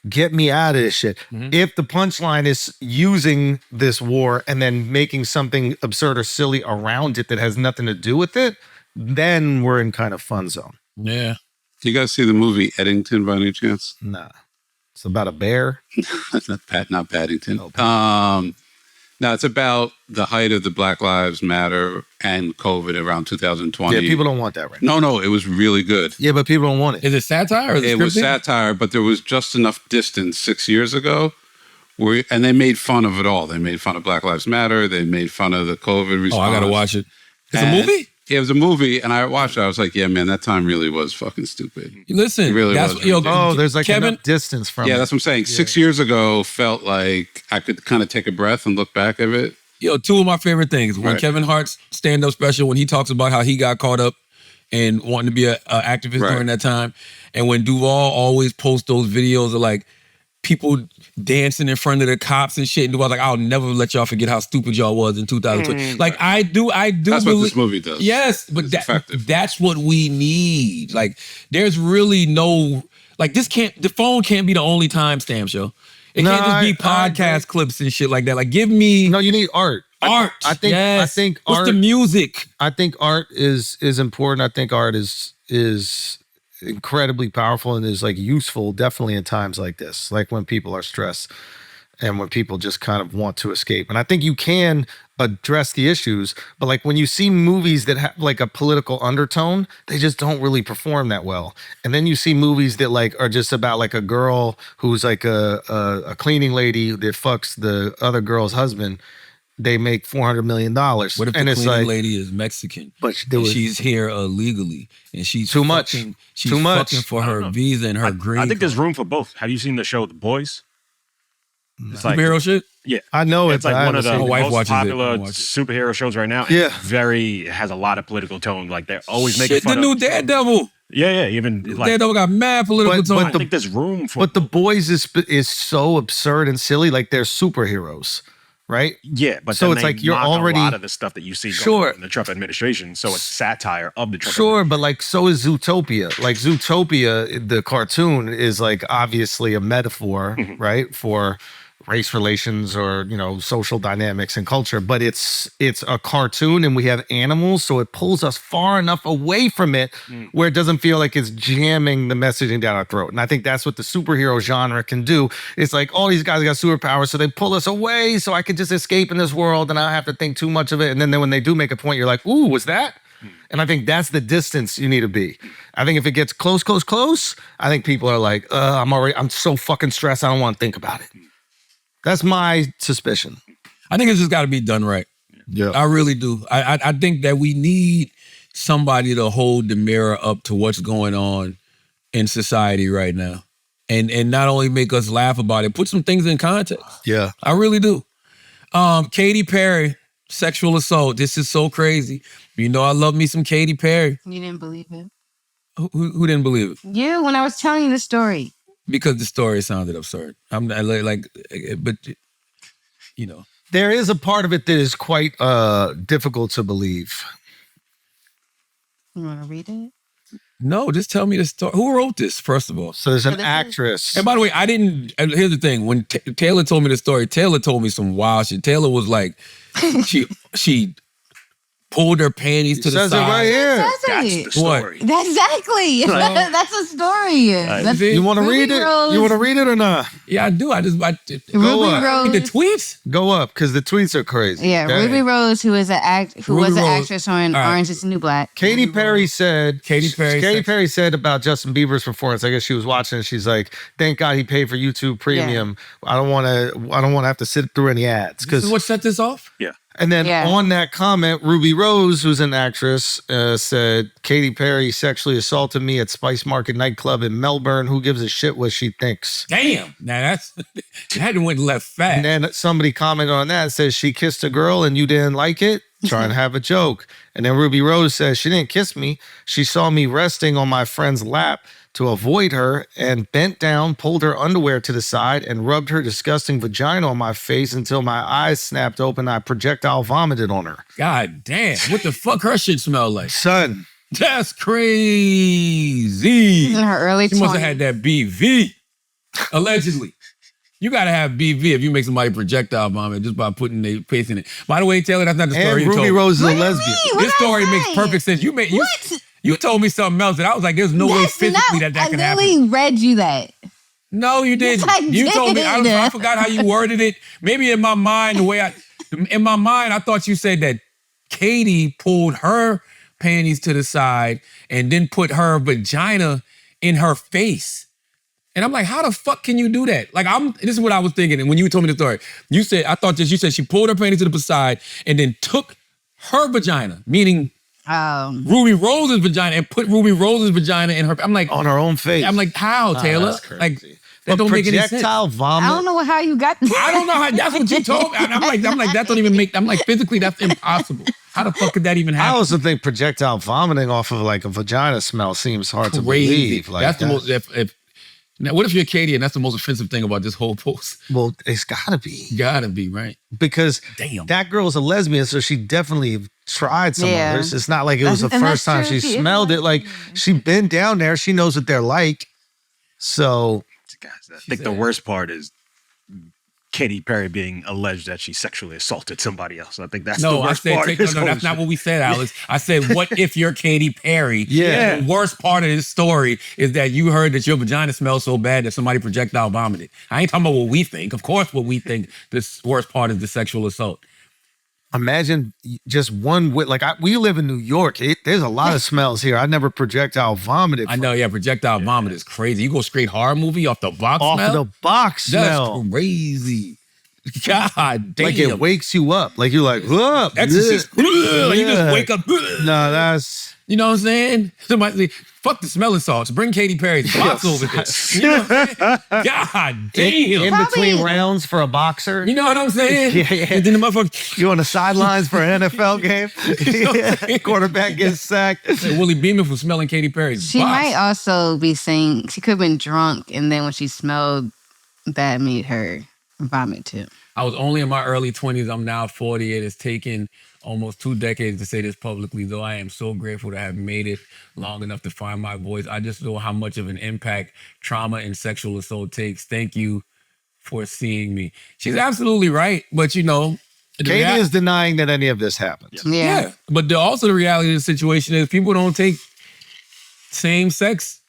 Get me out of this shit. Mm-hmm. If the punchline is using this war and then making something absurd or silly around it that has nothing to do with it, then we're in kind of fun zone. Yeah. Do you guys see the movie Eddington by any chance? Nah. It's about a bear. not Paddington. No, it's about the height of the Black Lives Matter and COVID around 2020. Yeah, people don't want that right now. No, it was really good. Yeah, but people don't want it. Is it satire? Or is it was satire, but there was just enough distance 6 years ago and they made fun of it all. They made fun of Black Lives Matter. They made fun of the COVID response. Oh, I got to watch it. It's a movie? Yeah, it was a movie, and I watched it. I was like, yeah, man, that time really was fucking stupid. Listen, it really was. There's like enough distance from it. Yeah, that's what I'm saying. 6 years ago felt like I could kind of take a breath and look back at it. Two of my favorite things. When Kevin Hart's stand-up special, when he talks about how he got caught up and wanting to be an activist during that time. And when Duvall always posts those videos of like people dancing in front of the cops and shit. And Duvall's like, I'll never let y'all forget how stupid y'all was in 2020. Like I do. That's what this movie does. Yes, but that's what we need. Like there's really no, like the phone can't be the only timestamp show. It can't just be podcast clips and shit like that. Like give me. No, you need art. Art. I think what's art, the music? I think art is important. I think art is incredibly powerful and is like useful definitely in times like this, like when people are stressed and when people just kind of want to escape. And I think you can address the issues, but like when you see movies that have like a political undertone, they just don't really perform that well. And then you see movies that like are just about like a girl who's like a cleaning lady that fucks the other girl's husband. They make $400 million. What if the cleaning lady is Mexican, but she's here illegally, and she's too much. She's fucking for her visa and her green. I think there's room for both. Have you seen the show The Boys? It's like superhero shit. Yeah, I know it's like one of the most popular it. superhero shows right now. Yeah, has a lot of political tone. Like they're always making fun the new Daredevil. Yeah. Even like Daredevil got mad political tone. I think there's room for. But The Boys is so absurd and silly. Like they're superheroes. Right? Yeah, but so it's like you're already a lot of the stuff that you see going on in the Trump administration. So it's satire of the Trump administration. But like so is Zootopia. Like Zootopia, the cartoon is like obviously a metaphor, right, for race relations or social dynamics and culture. But it's a cartoon and we have animals, so it pulls us far enough away from it where it doesn't feel like it's jamming the messaging down our throat. And I think that's what the superhero genre can do. It's like all these guys got superpowers, so they pull us away so I can just escape in this world and I don't have to think too much of it. And then when they do make a point, you're like, ooh, was that? And I think that's the distance you need to be. I think if it gets close, I think people are like, I'm so fucking stressed. I don't want to think about it. That's my suspicion. I think it's just got to be done right. Yeah. I really do. I think that we need somebody to hold the mirror up to what's going on in society right now. And not only make us laugh about it, put some things in context. Yeah. I really do. Katy Perry, sexual assault. This is so crazy. You know I love me some Katy Perry. You didn't believe it? Who didn't believe it? You, when I was telling you the story. Because the story sounded absurd. But you know. There is a part of it that is quite difficult to believe. You want to read it? No, just tell me the story. Who wrote this, first of all? So there's an actress. And by the way, I didn't, here's the thing. When Taylor told me the story, Taylor told me some wild shit. Taylor was like, she pulled her panties to the says side. it right here. That's the story. That's exactly. That's a story. That's, You want to read it? Rose. You want to read it or not? Yeah, I do. Ruby up. Rose. The tweets? Go up, because the tweets are crazy. Yeah, Go Ruby ahead. Rose, who was an Ruby Rose. actress on All right. Orange Is the New Black. Katy Perry said Katy Perry said about Justin Bieber's performance. I guess she was watching and she's like, "Thank God he paid for YouTube Premium. I don't want to have to sit through any ads." This is what set this off? Yeah. And then on that comment, Ruby Rose, who's an actress, said, Katy Perry sexually assaulted me at Spice Market nightclub in Melbourne. Who gives a shit what she thinks? Damn. Now that went left fast. And then somebody commented on that and says, she kissed a girl and you didn't like it? Trying to have a joke. And then Ruby Rose says, she didn't kiss me. She saw me resting on my friend's lap to avoid her and bent down, pulled her underwear to the side and rubbed her disgusting vagina on my face until my eyes snapped open. I projectile vomited on her. God damn. What the fuck her shit smell like? Son. That's crazy. She's in her early 20s. She must have had that BV. Allegedly. You gotta have BV if you make somebody projectile vomit just by putting their face in it. By the way, Taylor, that's not the story you told me. And Ruby Rose is a lesbian. This story makes perfect sense. You told me something else that I was like, there's no way physically that could happen. I literally read you that. No, you didn't. Yes, I You told me. did. I forgot how you worded it. Maybe in my mind, I thought you said that Katy pulled her panties to the side and then put her vagina in her face. And I'm like, how the fuck can you do that? Like, this is what I was thinking. And when you told me the story, you said she pulled her panties to the side and then took her vagina, meaning Ruby Rose's vagina, and put Ruby Rose's vagina in her. I'm like, on her own face. I'm like, how, Taylor? Like, that don't make any sense. Projectile vomit. I don't know how you got that. I don't know how. That's what you told me. I'm like, that don't even make. I'm like, physically, that's impossible. How the fuck could that even happen? I also think projectile vomiting off of like a vagina smell seems hard to believe. Like that's the most. Now, what if you're Katy and that's the most offensive thing about this whole post? Well, it's gotta be. Gotta be, right? Because damn, that girl's a lesbian, so she definitely tried some others. It's not like it was the And first time that's true. she smelled it. Like she been down there, she knows what they're like. So I think the worst part is Katy Perry being alleged that she sexually assaulted somebody else. I think that's the worst part. No, that's not what we said, Alice. I said, what if you're Katy Perry? Yeah. The worst part of this story is that you heard that your vagina smells so bad that somebody projectile vomited. I ain't talking about what we think. Of course, what we think, this worst part is the sexual assault. imagine just one with we live in New York. There's a lot of smells here. I never projectile vomited. I know, projectile vomit is crazy. You go straight horror movie off the box smell? Off the box smell. That's crazy. God damn. Like it wakes you up. Like you're like, up. Exorcist. You just wake up. No, that's... You know what I'm saying? Somebody fuck the smelling salts. Bring Katy Perry's box over there. You know what I'm saying? God damn. In between rounds for a boxer. You know what I'm saying? Yeah. And then the motherfucker. You on the sidelines for an NFL game? Quarterback gets sacked. Willie Beeman for smelling Katy Perry's She box. might also be saying she could have been drunk, and then when she smelled, that made her vomit too. I was only in my early 20s. I'm now 40. It has taken almost 2 decades to say this publicly, though I am so grateful to have made it long enough to find my voice. I just know how much of an impact trauma and sexual assault takes. Thank you for seeing me. She's absolutely right, but you know... Katy is denying that any of this happened. Yeah. But also the reality of the situation is people don't take same-sex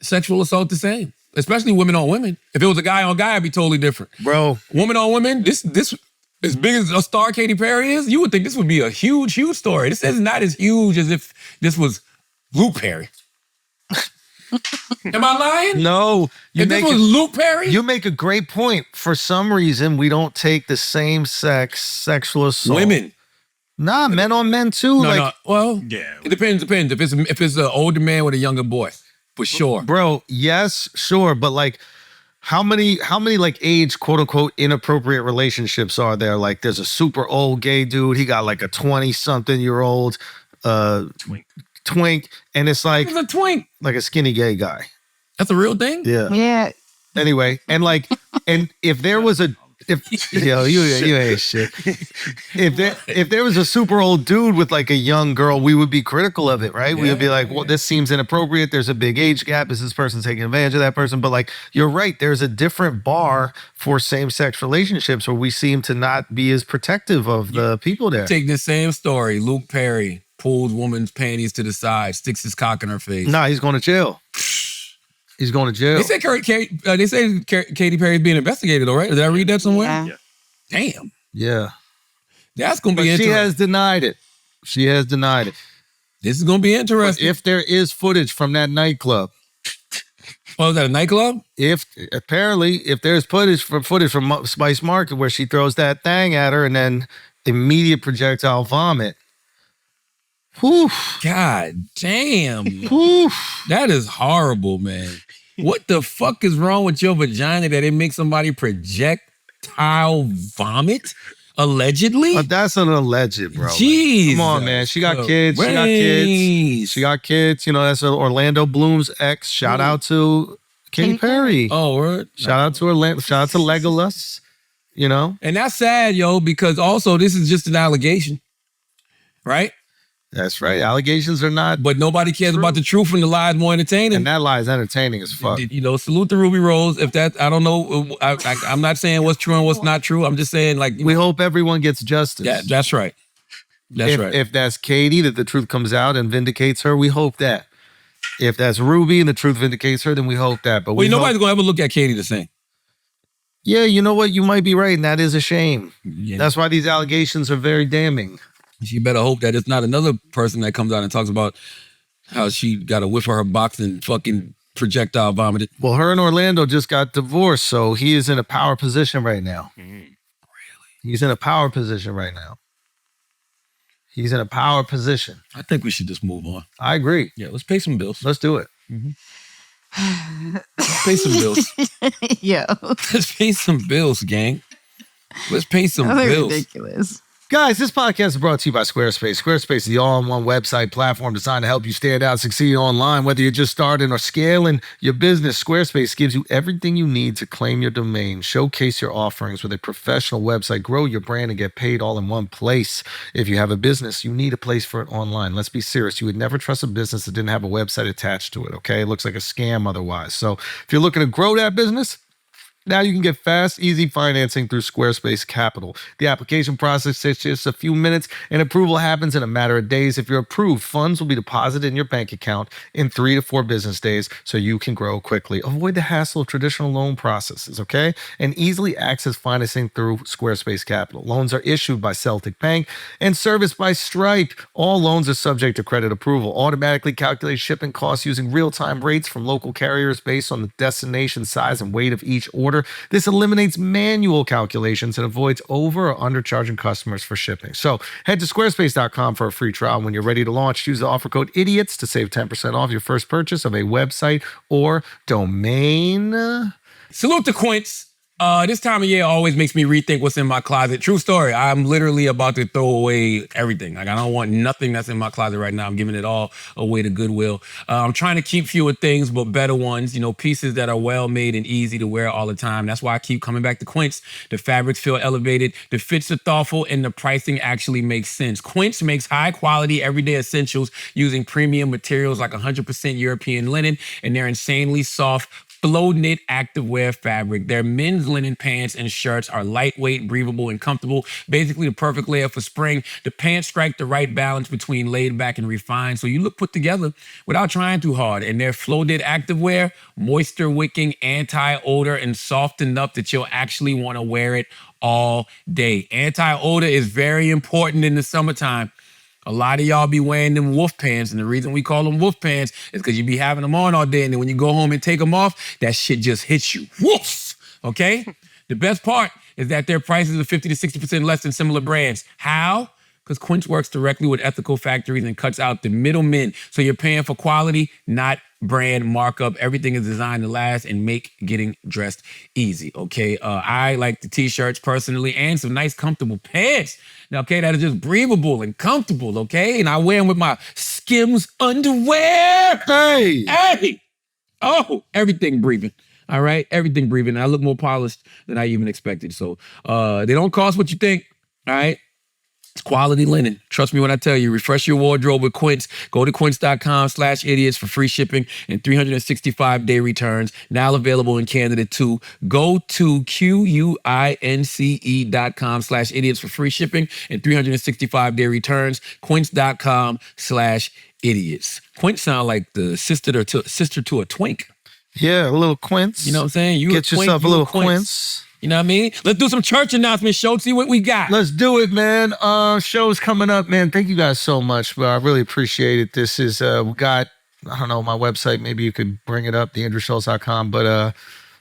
sexual assault the same. Especially women on women. If it was a guy on guy, it'd be totally different. Bro. Woman on women, this As big as a star Katy Perry is, you would think this would be a huge, huge story. This is not as huge as if this was Luke Perry. Am I lying? No. If this was Luke Perry? You make a great point. For some reason, we don't take the same sex sexual assault. Women. Nah, men on men too. No. Well, yeah. It depends. If it's an older man with a younger boy, for sure. Bro, yes, sure. But like, how many like age, quote unquote, inappropriate relationships are there? Like there's a super old gay dude. He got like a 20-something-year-old twink. And it's like. Who's a twink? Like a skinny gay guy. That's a real thing? Yeah. Yeah. Anyway, and like, and if there was a, you ain't shit. If there was a super old dude with like a young girl, we would be critical of it, right? We would be like, well, this seems inappropriate. There's a big age gap. Is this person taking advantage of that person? But like, you're right. There's a different bar for same-sex relationships where we seem to not be as protective of the people there. Take the same story. Luke Perry pulls woman's panties to the side, sticks his cock in her face. Nah, he's going to jail. He's going to jail. They say Katy Perry is being investigated, all right? Did I read that somewhere? Yeah. Damn. Yeah. That's going to be But interesting. she has denied it. She has denied it. This is going to be interesting. But if there is footage from that nightclub. Oh, is that a nightclub? If there's footage from Spice Market where she throws that thing at her and then immediate projectile vomit. Whew. God damn. Whew. That is horrible, man. What the fuck is wrong with your vagina that it makes somebody projectile vomit? Allegedly? But that's an alleged, bro. Jeez. Come on, man. She got kids. She got kids. You know, that's Orlando Bloom's ex. Shout out to Katy Perry. Oh, word. Shout out to Orlando. Shout out to Legolas. You know? And that's sad, yo, because also this is just an allegation. Right? That's right. Allegations are not. But nobody cares about the truth and the lie is more entertaining. And that lie is entertaining as fuck. You know, salute to Ruby Rose. If that, I don't know. I'm not saying what's true and what's not true. I'm just saying, like, we hope everyone gets justice. Yeah, that's right. That's right. If that's Katy, that the truth comes out and vindicates her, we hope that. If that's Ruby and the truth vindicates her, then we hope that. But nobody's gonna ever look at Katy the same. Yeah, you know what? You might be right, and that is a shame. Yeah. That's why these allegations are very damning. She better hope that it's not another person that comes out and talks about how she got a whiff of her box and fucking projectile vomited. Well, her and Orlando just got divorced, so he is in a power position right now. Really? He's in a power position right now. He's in a power position. I think we should just move on. I agree. Yeah, let's pay some bills. Let's do it. Let's pay some bills. Yo. Let's pay some bills, gang. Let's pay some bills. Ridiculous. Guys, this podcast is brought to you by Squarespace. Squarespace is the all-in-one website platform designed to help you stand out, succeed online. Whether you're just starting or scaling your business, Squarespace gives you everything you need to claim your domain, showcase your offerings with a professional website, grow your brand, and get paid all in one place. If you have a business, you need a place for it online. Let's be serious. You would never trust a business that didn't have a website attached to it, okay? It looks like a scam otherwise. So if you're looking to grow that business, now you can get fast, easy financing through Squarespace Capital. The application process takes just a few minutes and approval happens in a matter of days. If you're approved, funds will be deposited in your bank account in 3 to 4 business days so you can grow quickly. Avoid the hassle of traditional loan processes, okay? And easily access financing through Squarespace Capital. Loans are issued by Celtic Bank and serviced by Stripe. All loans are subject to credit approval. Automatically calculate shipping costs using real-time rates from local carriers based on the destination size and weight of each order. This eliminates manual calculations and avoids over or undercharging customers for shipping. So head to squarespace.com for a free trial. When you're ready to launch, use the offer code IDIOTS to save 10% off your first purchase of a website or domain. Salute to Quince. This time of year always makes me rethink what's in my closet. True story. I'm literally about to throw away everything. Like, I don't want nothing that's in my closet right now. I'm giving it all away to Goodwill. I'm trying to keep fewer things, but better ones. You know, pieces that are well made and easy to wear all the time. That's why I keep coming back to Quince. The fabrics feel elevated, the fits are thoughtful, and the pricing actually makes sense. Quince makes high quality everyday essentials using premium materials like 100% European linen, and their insanely soft, flow knit activewear fabric. Their men's linen pants and shirts are lightweight, breathable, and comfortable. Basically, the perfect layer for spring. The pants strike the right balance between laid back and refined, so you look put together without trying too hard. And their flow knit activewear, moisture wicking, anti-odor, and soft enough that you'll actually want to wear it all day. Anti-odor is very important in the summertime. A lot of y'all be wearing them wolf pants, and the reason we call them wolf pants is because you be having them on all day, and then when you go home and take them off, that shit just hits you. Woof! Okay? The best part is that their prices are 50 to 60% less than similar brands. How? Because Quince works directly with ethical factories and cuts out the middlemen. So you're paying for quality, not brand markup. Everything is designed to last and make getting dressed easy, okay? I like the t-shirts personally and some nice comfortable pants, okay, that are just breathable and comfortable, okay? And I wear them with my Skims underwear. Hey! Oh, everything breathing. All right, everything breathing. I look more polished than I even expected. So they don't cost what you think, all right? It's quality linen. Trust me when I tell you, refresh your wardrobe with Quince. Go to quince.com/idiots for free shipping and 365-day returns. Now available in Canada too. Go to quince.com/idiots for free shipping and 365-day returns. Quince.com/idiots. Quince sound like the sister to a twink. Yeah, a little Quince. You know what I'm saying? You Get yourself a little Quince. You know what I mean? Let's do some church announcements, Schulz. See what we got. Let's do it, man. Show's coming up, man. Thank you guys so much. I really appreciate it. This is, we got, I don't know, my website. Maybe you could bring it up, theandrewschulz.com. But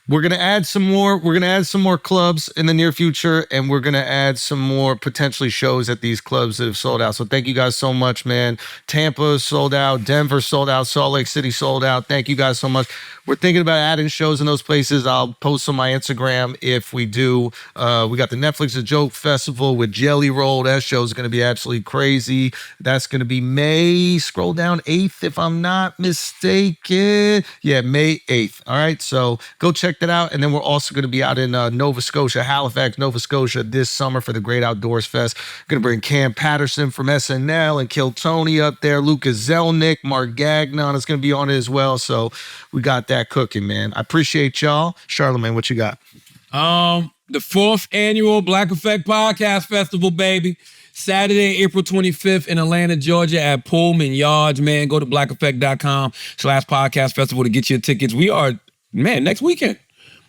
we're going to add some more. We're going to add some more clubs in the near future, and we're going to add some more potentially shows at these clubs that have sold out. So thank you guys so much, man. Tampa sold out. Denver sold out. Salt Lake City sold out. Thank you guys so much. We're thinking about adding shows in those places. I'll post on my Instagram if we do. We got the Netflix A Joke Festival with Jelly Roll. That show is going to be absolutely crazy. That's going to be May, scroll down, 8th, if I'm not mistaken. Yeah, May 8th. All right, so go check that out. And then we're also going to be out in Nova Scotia, Halifax, Nova Scotia this summer for the Great Outdoors Fest. Going to bring Cam Patterson from SNL and Kill Tony up there. Lucas Zelnick, Mark Gagnon is going to be on it as well. So we got that cooking, man. I appreciate y'all. Charlamagne, what you got? The 4th annual Black Effect Podcast Festival, baby. Saturday, April 25th in Atlanta, Georgia at Pullman Yards, man. Go to blackeffect.com/podcast festival to get your tickets. We are, man, next weekend.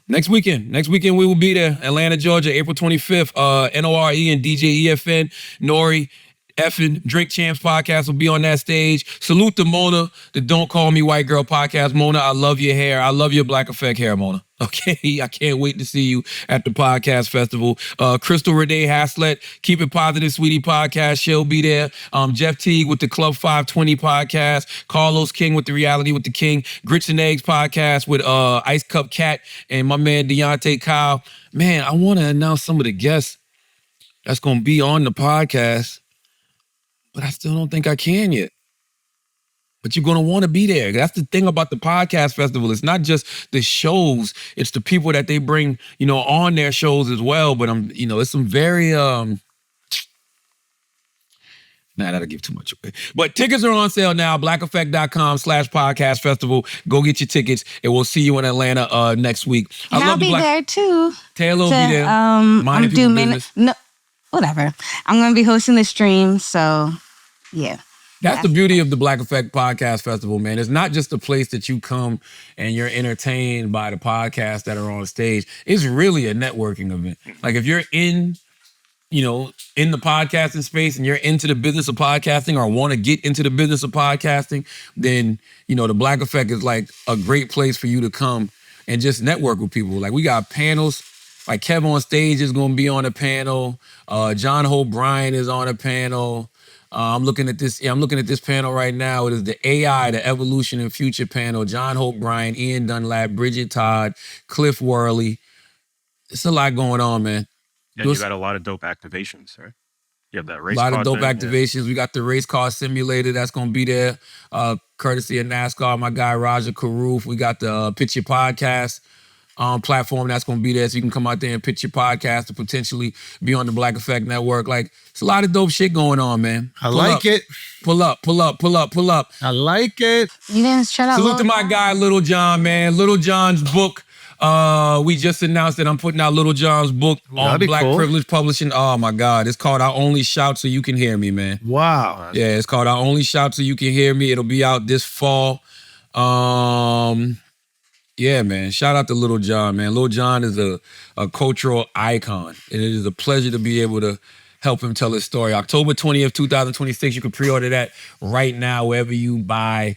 Next weekend we will be there. Atlanta, Georgia, April 25th. NORE and DJ EFN, Nori, effing Drink Champs podcast will be on that stage. Salute to Mona, the Don't Call Me White Girl podcast. Mona, I love your hair. I love your Black Effect hair, Mona. Okay, I can't wait to see you at the podcast festival. Crystal Renee Haslett, Keep It Positive Sweetie podcast. She'll be there. Jeff Teague with the Club 520 podcast. Carlos King with the Reality with the King. Grits and Eggs podcast with Ice Cup Cat and my man Deontay Kyle. Man, I want to announce some of the guests that's going to be on the podcast, but I still don't think I can yet. But you're going to want to be there. That's the thing about the podcast festival. It's not just the shows. It's the people that they bring, on their shows as well. But it's some very, that'll give too much away. But tickets are on sale now. blackeffect.com/podcast festival. Go get your tickets, and we'll see you in Atlanta next week. And I'll be there too. Taylor will be there. I'm doing whatever. I'm going to be hosting the stream, so yeah. That's the beauty of the Black Effect Podcast Festival, man. It's not just a place that you come and you're entertained by the podcasts that are on stage. It's really a networking event. Like if you're in the podcasting space and you're into the business of podcasting or want to get into the business of podcasting, then, the Black Effect is like a great place for you to come and just network with people. Like we got panels. Like Kev on Stage is going to be on a panel. John Hope Bryan is on a panel. I'm looking at this panel right now. It is the AI, the Evolution and Future panel. John Hope Bryan, Ian Dunlap, Bridget Todd, Cliff Worley. It's a lot going on, man. Yeah, you got a lot of dope activations, right? You have that race car. A lot car of dope thing, activations. Yeah. We got the race car simulator that's going to be there. Courtesy of NASCAR, my guy Raja Karoof. We got the Pitch Your Podcast. platform that's going to be there, so you can come out there and pitch your podcast to potentially be on the Black Effect Network. Like, it's a lot of dope shit going on, man. I like it. Pull up. I like it. You didn't shout out. Salute to my guy, Little John, man. Little John's book. We just announced that I'm putting out Little John's book on Black Privilege Publishing. Oh my God. It's called I Only Shout So You Can Hear Me, man. Wow. Yeah, it's called I Only Shout So You Can Hear Me. It'll be out this fall. Yeah, man. Shout out to Little John, man. Little John is a cultural icon. And it is a pleasure to be able to help him tell his story. October 20th, 2026. You can pre-order that right now wherever you buy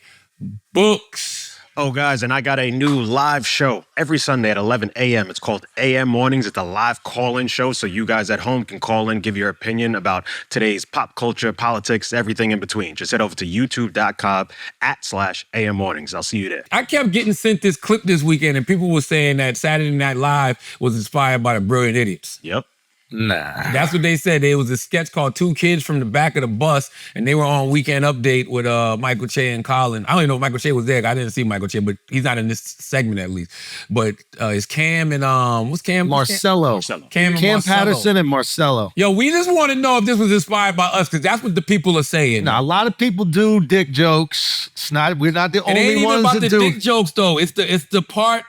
books. Oh, guys, and I got a new live show every Sunday at 11 a.m. It's called AM Mornings. It's a live call-in show, so you guys at home can call in, give your opinion about today's pop culture, politics, everything in between. Just head over to youtube.com/AM Mornings. I'll see you there. I kept getting sent this clip this weekend, and people were saying that Saturday Night Live was inspired by the Brilliant Idiots. Yep. Nah. That's what they said. There was a sketch called Two Kids from the Back of the Bus, and they were on Weekend Update with Michael Che and Colin. I don't even know if Michael Che was there. I didn't see Michael Che, but he's not in this segment at least. But it's Cam and what's Cam? Marcelo. Cam Patterson and Marcelo. Yo, we just want to know if this was inspired by us, because that's what the people are saying. Now, a lot of people do dick jokes. We're not the It ain't only even ones about that the do. dick jokes though. It's the part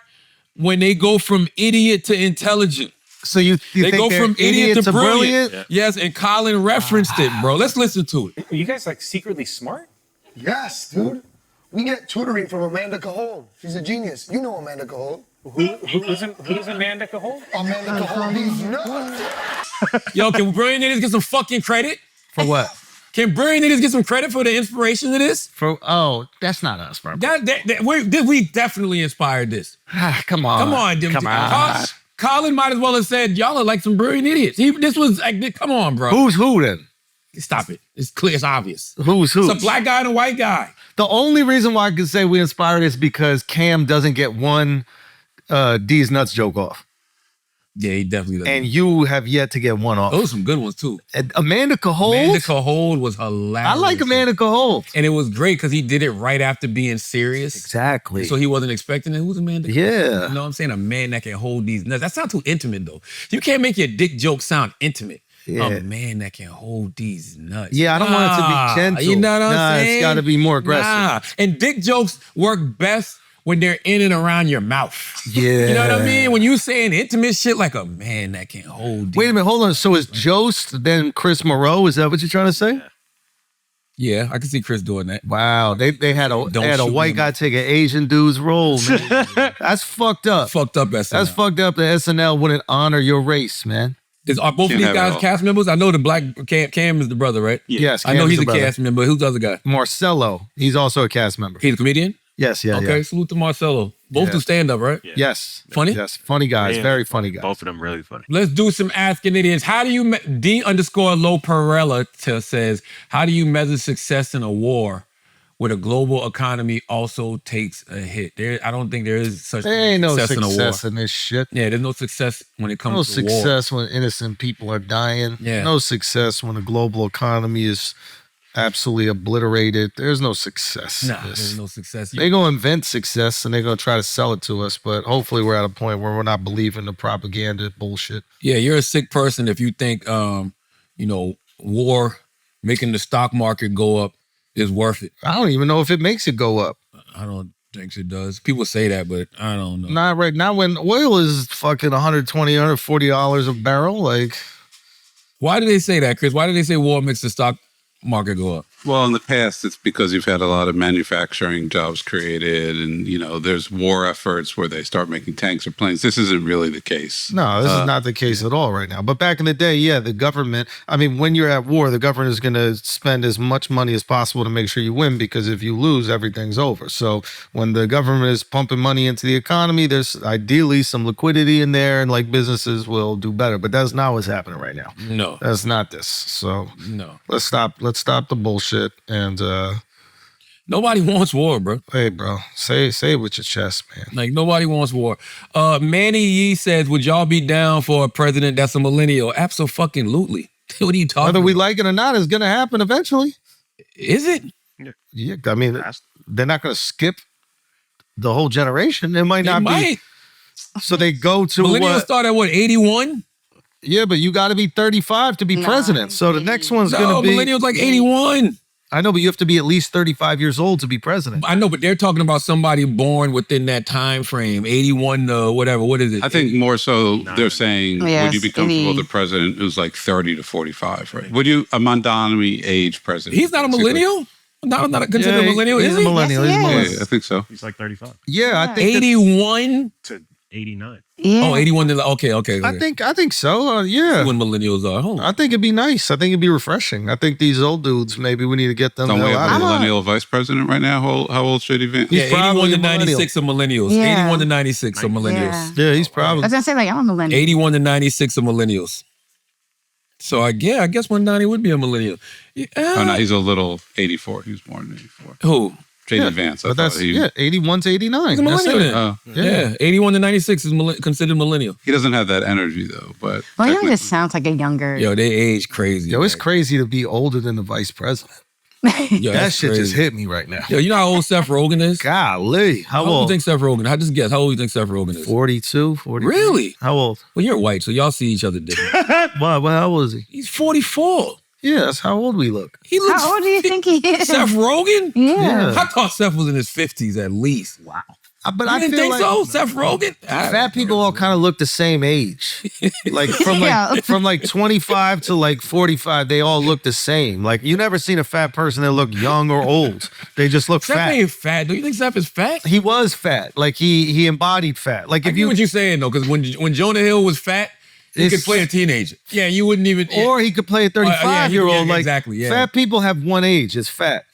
when they go from idiot to intelligent. So you they think go they're from idiot to brilliant? Yeah. Yes, and Colin referenced it, bro. Let's listen to it. Are you guys like secretly smart? Yes, dude. We get tutoring from Amanda Caholl. She's a genius. You know Amanda Caholl. Who's Amanda Caholl? Amanda Caholl needs nuts. Yo, can brilliant idiots get some fucking credit? For what? Can brilliant idiots get some credit for the inspiration of this? That's not us, bro. We definitely inspired this. Come on. Come on. Colin might as well have said, y'all are like some brilliant idiots. This was like, come on, bro. Who's who then? Stop it. It's clear. It's obvious. Who's who? It's a black guy and a white guy. The only reason why I can say we inspired is because Cam doesn't get one D's nuts joke off. Yeah, he definitely doesn't. And you have yet to get one off. Those are some good ones too. Amanda Caholl? Amanda Caholl was hilarious. I like Amanda Caholl. And it was great because he did it right after being serious. Exactly. So he wasn't expecting it. Who's Amanda Caholl? Yeah. You know what I'm saying? A man that can hold these nuts. That sounds too intimate though. You can't make your dick joke sound intimate. Yeah. A man that can hold these nuts. Yeah, I don't want it to be gentle. You know what I'm saying? It's got to be more aggressive. Nah. And dick jokes work best when they're in and around your mouth. Yeah. You know what I mean? When you saying intimate shit like a man that can hold these. Wait a minute, hold on. So is Jost then Chris Moreau? Is that what you're trying to say? Yeah, I can see Chris doing that. Wow, they had a white guy take an Asian dude's role, man. That's fucked up. Fucked up SNL. That's fucked up that SNL wouldn't honor your race, man. Are both of these guys cast members? I know the black Cam is the brother, right? Yeah. Yes, I know he's a brother. cast member. Who's the other guy? Marcelo. He's also a cast member. He's a comedian? Yes, yeah. Okay, yeah. salute to Marcelo. Both do stand-up, right? Yeah. Yes. Funny? Yes, funny guys. Yeah. Very funny guys. Both of them really funny. Let's do some Asking Idiots. How do you, D_Low says, how do you measure success in a war where the global economy also takes a hit? I don't think there is such There ain't no success in a war. success in this shit. Yeah, there's no success when it comes No to war. success when innocent people are dying. Yeah. No success when the global economy is absolutely obliterated. There's no success. Nah, there's no success. They're going to invent success and they're going to try to sell it to us, but hopefully we're at a point where we're not believing the propaganda bullshit. Yeah, you're a sick person if you think, war, making the stock market go up is worth it. I don't even know if it makes it go up. I don't think it does. People say that, but I don't know. Not right now when oil is fucking $120, $140 a barrel. Like, why do they say that, Chris? Why do they say war makes the stock market go up? Well, in the past, it's because you've had a lot of manufacturing jobs created and, there's war efforts where they start making tanks or planes. This isn't really the case. No, this is not the case at all right now. But back in the day, yeah, the government, when you're at war, the government is going to spend as much money as possible to make sure you win, because if you lose, everything's over. So when the government is pumping money into the economy, there's ideally some liquidity in there and like businesses will do better. But that's not what's happening right now. No. That's not this. So no. Let's stop the bullshit. And nobody wants war, bro. Hey, bro, say it with your chest, man. Like, nobody wants war. Manny Yee says, would y'all be down for a president that's a millennial? Absolutely. What are you talking Whether about? we like it or not, it's going to happen eventually. Is it? Yeah, they're not going to skip the whole generation. It might not be. So they go to Millennials what? start at what, 81? Yeah, but you got to be 35 to be president. So the next one's going to be millennials like 81. I know, but you have to be at least 35 years old to be president. I know, but they're talking about somebody born within that time frame, 81 to whatever. What is it? I think more so they're saying, Yes, would you be comfortable with 80. the president who's like 30 to 45, right? Would you, a Mondani age president? He's not a millennial? Not considered a millennial, he's is a he? millennial. Yes, He's a he Yeah, millennial. I think so. He's like 35 Yeah, I think 81 to 89. Yeah. Oh, 81 to okay. I think so. Yeah. When millennials are home. I think it'd be nice. I think it'd be refreshing. I think these old dudes, maybe we need to get them the Don't we hell have out a of here. millennial vice president right now? How old should he be? Yeah, 81 probably to a millennial. 96 are millennials. Yeah. 81 to 96 are millennials. Yeah. Yeah, he's I probably. was gonna say like I'm a millennial. 81 to 96 are millennials. So I guess Mondani would be a millennial. Yeah. Oh, no, he's a little 84. He was born in 84. Who? J.D. Vance. I But that's thought he, 81 to 89. He's a That's millennial it. then. Yeah. 81 to 96 is considered millennial. he doesn't have that energy though. But Well, he technically- just sounds like a younger. Yo, they age crazy. Yo, it's man. crazy to be older than the vice president. Yo, That that's shit just crazy. hit me right now. Yo, you know how old Seth Rogen is? Golly. How How old do you old? think Seth Rogen? I just guess. How old do you think Seth Rogen is? 42, 43. Really? How old? Well, you're white, so y'all see each other different. Why? How old is he? He's 44. Yeah, that's how old we look. He looks. How old do you think he is? Seth Rogen? Yeah. I thought Seth was in his 50s at least. Wow. But You I didn't feel think like so? Seth Rogen? fat people all kind of look the same age. Like Yeah. from like 25 to like 45, they all look the same. Like you never seen a fat person that look young or old. They just look Seth fat. ain't fat. Do you think Seth is fat? He was fat. Like he embodied fat. Like I if get you what you're saying though, because when Jonah Hill was fat, he could It's- play a teenager. Yeah, you wouldn't even. or he could play a 35-year-old. yeah, Like exactly, yeah. fat people have one age. It's fat.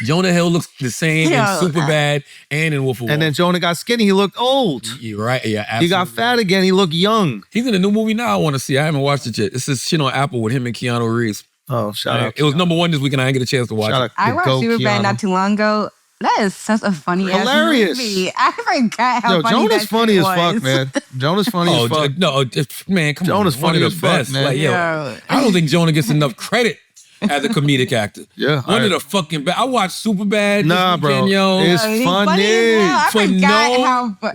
Jonah Hill looks the same Yo, in Superbad and in Wolf of Wall. And then Jonah got skinny. He looked old. You're right. Yeah, absolutely. He got fat again. He looked young. He's in a new movie now. I want to see. I haven't watched it yet. It's this shit on Apple with him and Keanu Reeves. Oh, shout out. It was #1 this weekend. I didn't get a chance to watch Shout it. out I to watched Go Superbad Keanu. not too long ago. That is such a funny Hilarious. ass movie. I forgot how Yo, funny Jonah's that funny shit as fuck, was. man. Jonah's funny Oh as fuck. no, man, come Jonah's on. One funny of as the fuck, best. man. Like, yo, Yo. I don't think Jonah gets enough credit as a comedic actor. Yeah, One of the fucking best. I watched Superbad. Nah, this bro. weekend, yo. It's He's funny. as hell. I For forgot no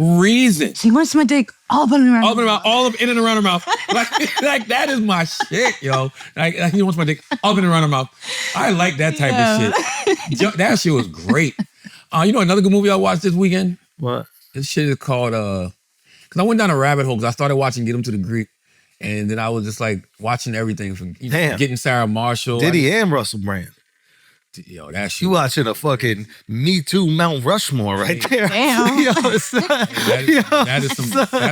how. reason. She wants my dick all up and around. All in, all up in and around her mouth. Like that is my shit, yo. Like he wants my dick up and around her mouth. I like that type of shit. That shit was great. You know another good movie I watched this weekend? What? This shit is called because I went down a rabbit hole because I started watching Get Him to the Greek. And then I was just like watching everything from Damn. getting Sarah Marshall. Diddy and Russell Brand. Yo, that shit. You watching a fucking Me Too Mount Rushmore right there. Damn. Yo, son. That's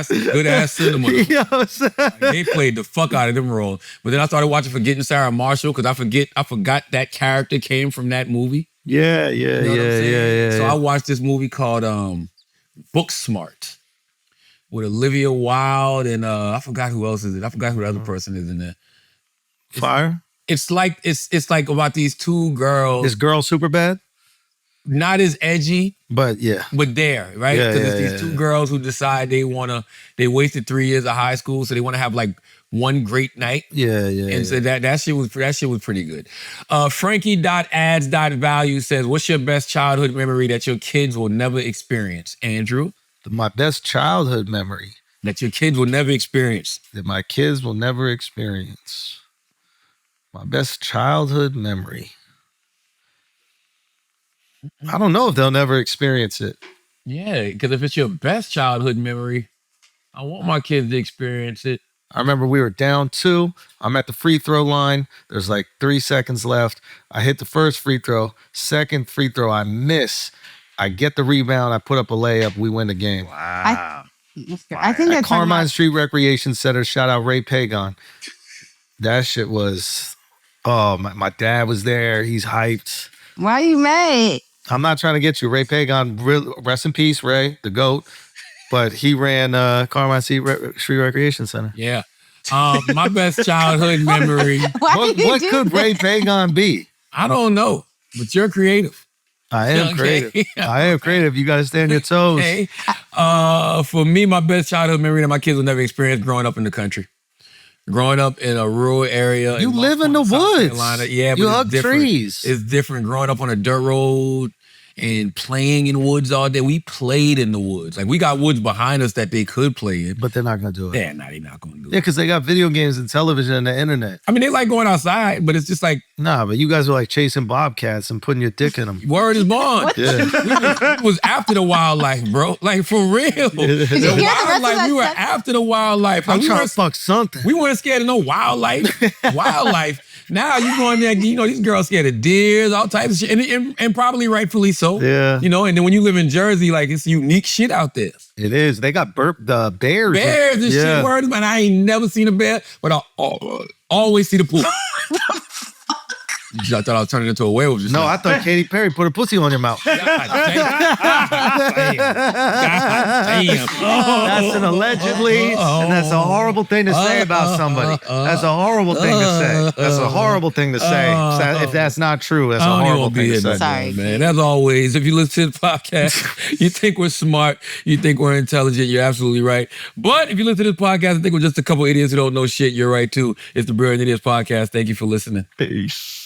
some good ass cinema. Yo, son. They played the fuck out of them roles. But then I started watching Forgetting Sarah Marshall because I forgot that character came from that movie. Yeah, You know what I'm saying? yeah. So I watched this movie called Book Smart with Olivia Wilde and I forgot who else is it. I forgot who the other person is in there. Fire. It's like about these two girls, Is Girl super bad? not as edgy, But yeah. but there, right? Yeah, Because yeah, it's these two girls who decide they wasted 3 years of high school, so they want to have like one great night. Yeah. And so that shit was pretty good. Frankie.ads.value says, what's your best childhood memory that your kids will never experience? Andrew? My best childhood memory That your kids will never experience. that my kids will never experience. My best childhood memory. I don't know if they'll never experience it. Yeah, because if it's your best childhood memory, I want my kids to experience it. I remember we were down 2. I'm at the free throw line. There's like 3 seconds left. I hit the first free throw. Second free throw, I miss. I get the rebound. I put up a layup. We win the game. Wow. I think At that's Carmine Street Recreation Center. Shout out Ray Pagon. That shit was, oh, my dad was there. He's hyped. Why you mad? I'm not trying to get you. Ray Pagon, rest in peace, Ray, the GOAT. But he ran Carmine Street Recreation Center. Yeah. My best childhood memory, Why What, did you what do could that? Ray Pagon be? I don't know, but you're creative. I am Okay. creative. I am creative. You got to stay on your toes. Okay. For me, my best childhood memory that my kids will never experience growing up in the country. Growing up in a rural area. You live in the South woods. Carolina. Yeah, but You it's hug different. trees. It's different growing up on a dirt road and playing in woods all day. We played in the woods. Like we got woods behind us that they could play in. But they're not gonna do it. They're not gonna do it. Yeah, because they got video games and television and the internet. I mean, they like going outside, but it's just like, nah, but you guys were like chasing bobcats and putting your dick in them. Word is bond. Yeah. we was after the wildlife, bro. Like for real. Did you hear the rest of Wildlife, that we were section? after the wildlife. Like, I'm trying to fuck something. We weren't scared of no wildlife. Now you go in there, you know, these girls scared of deers, all types of shit, and probably rightfully so. Yeah. You know, and then when you live in Jersey, like it's unique shit out there. It is. They got the bears. Bears and shit, word, man. I ain't never seen a bear, but I always see the poop. I thought I was turning into a werewolf. Just I thought Katy Perry put her pussy on your mouth. God damn. That's an allegedly, and that's a horrible thing to say about somebody. That's a horrible thing to say. That's a horrible thing to say. If that's not true, that's a horrible thing to say. Sorry, man. As always, if you listen to the podcast, you think we're smart, you think we're intelligent, you're absolutely right. But if you listen to this podcast and think we're just a couple idiots who don't know shit, you're right too. It's the Brilliant Idiots Podcast. Thank you for listening. Peace.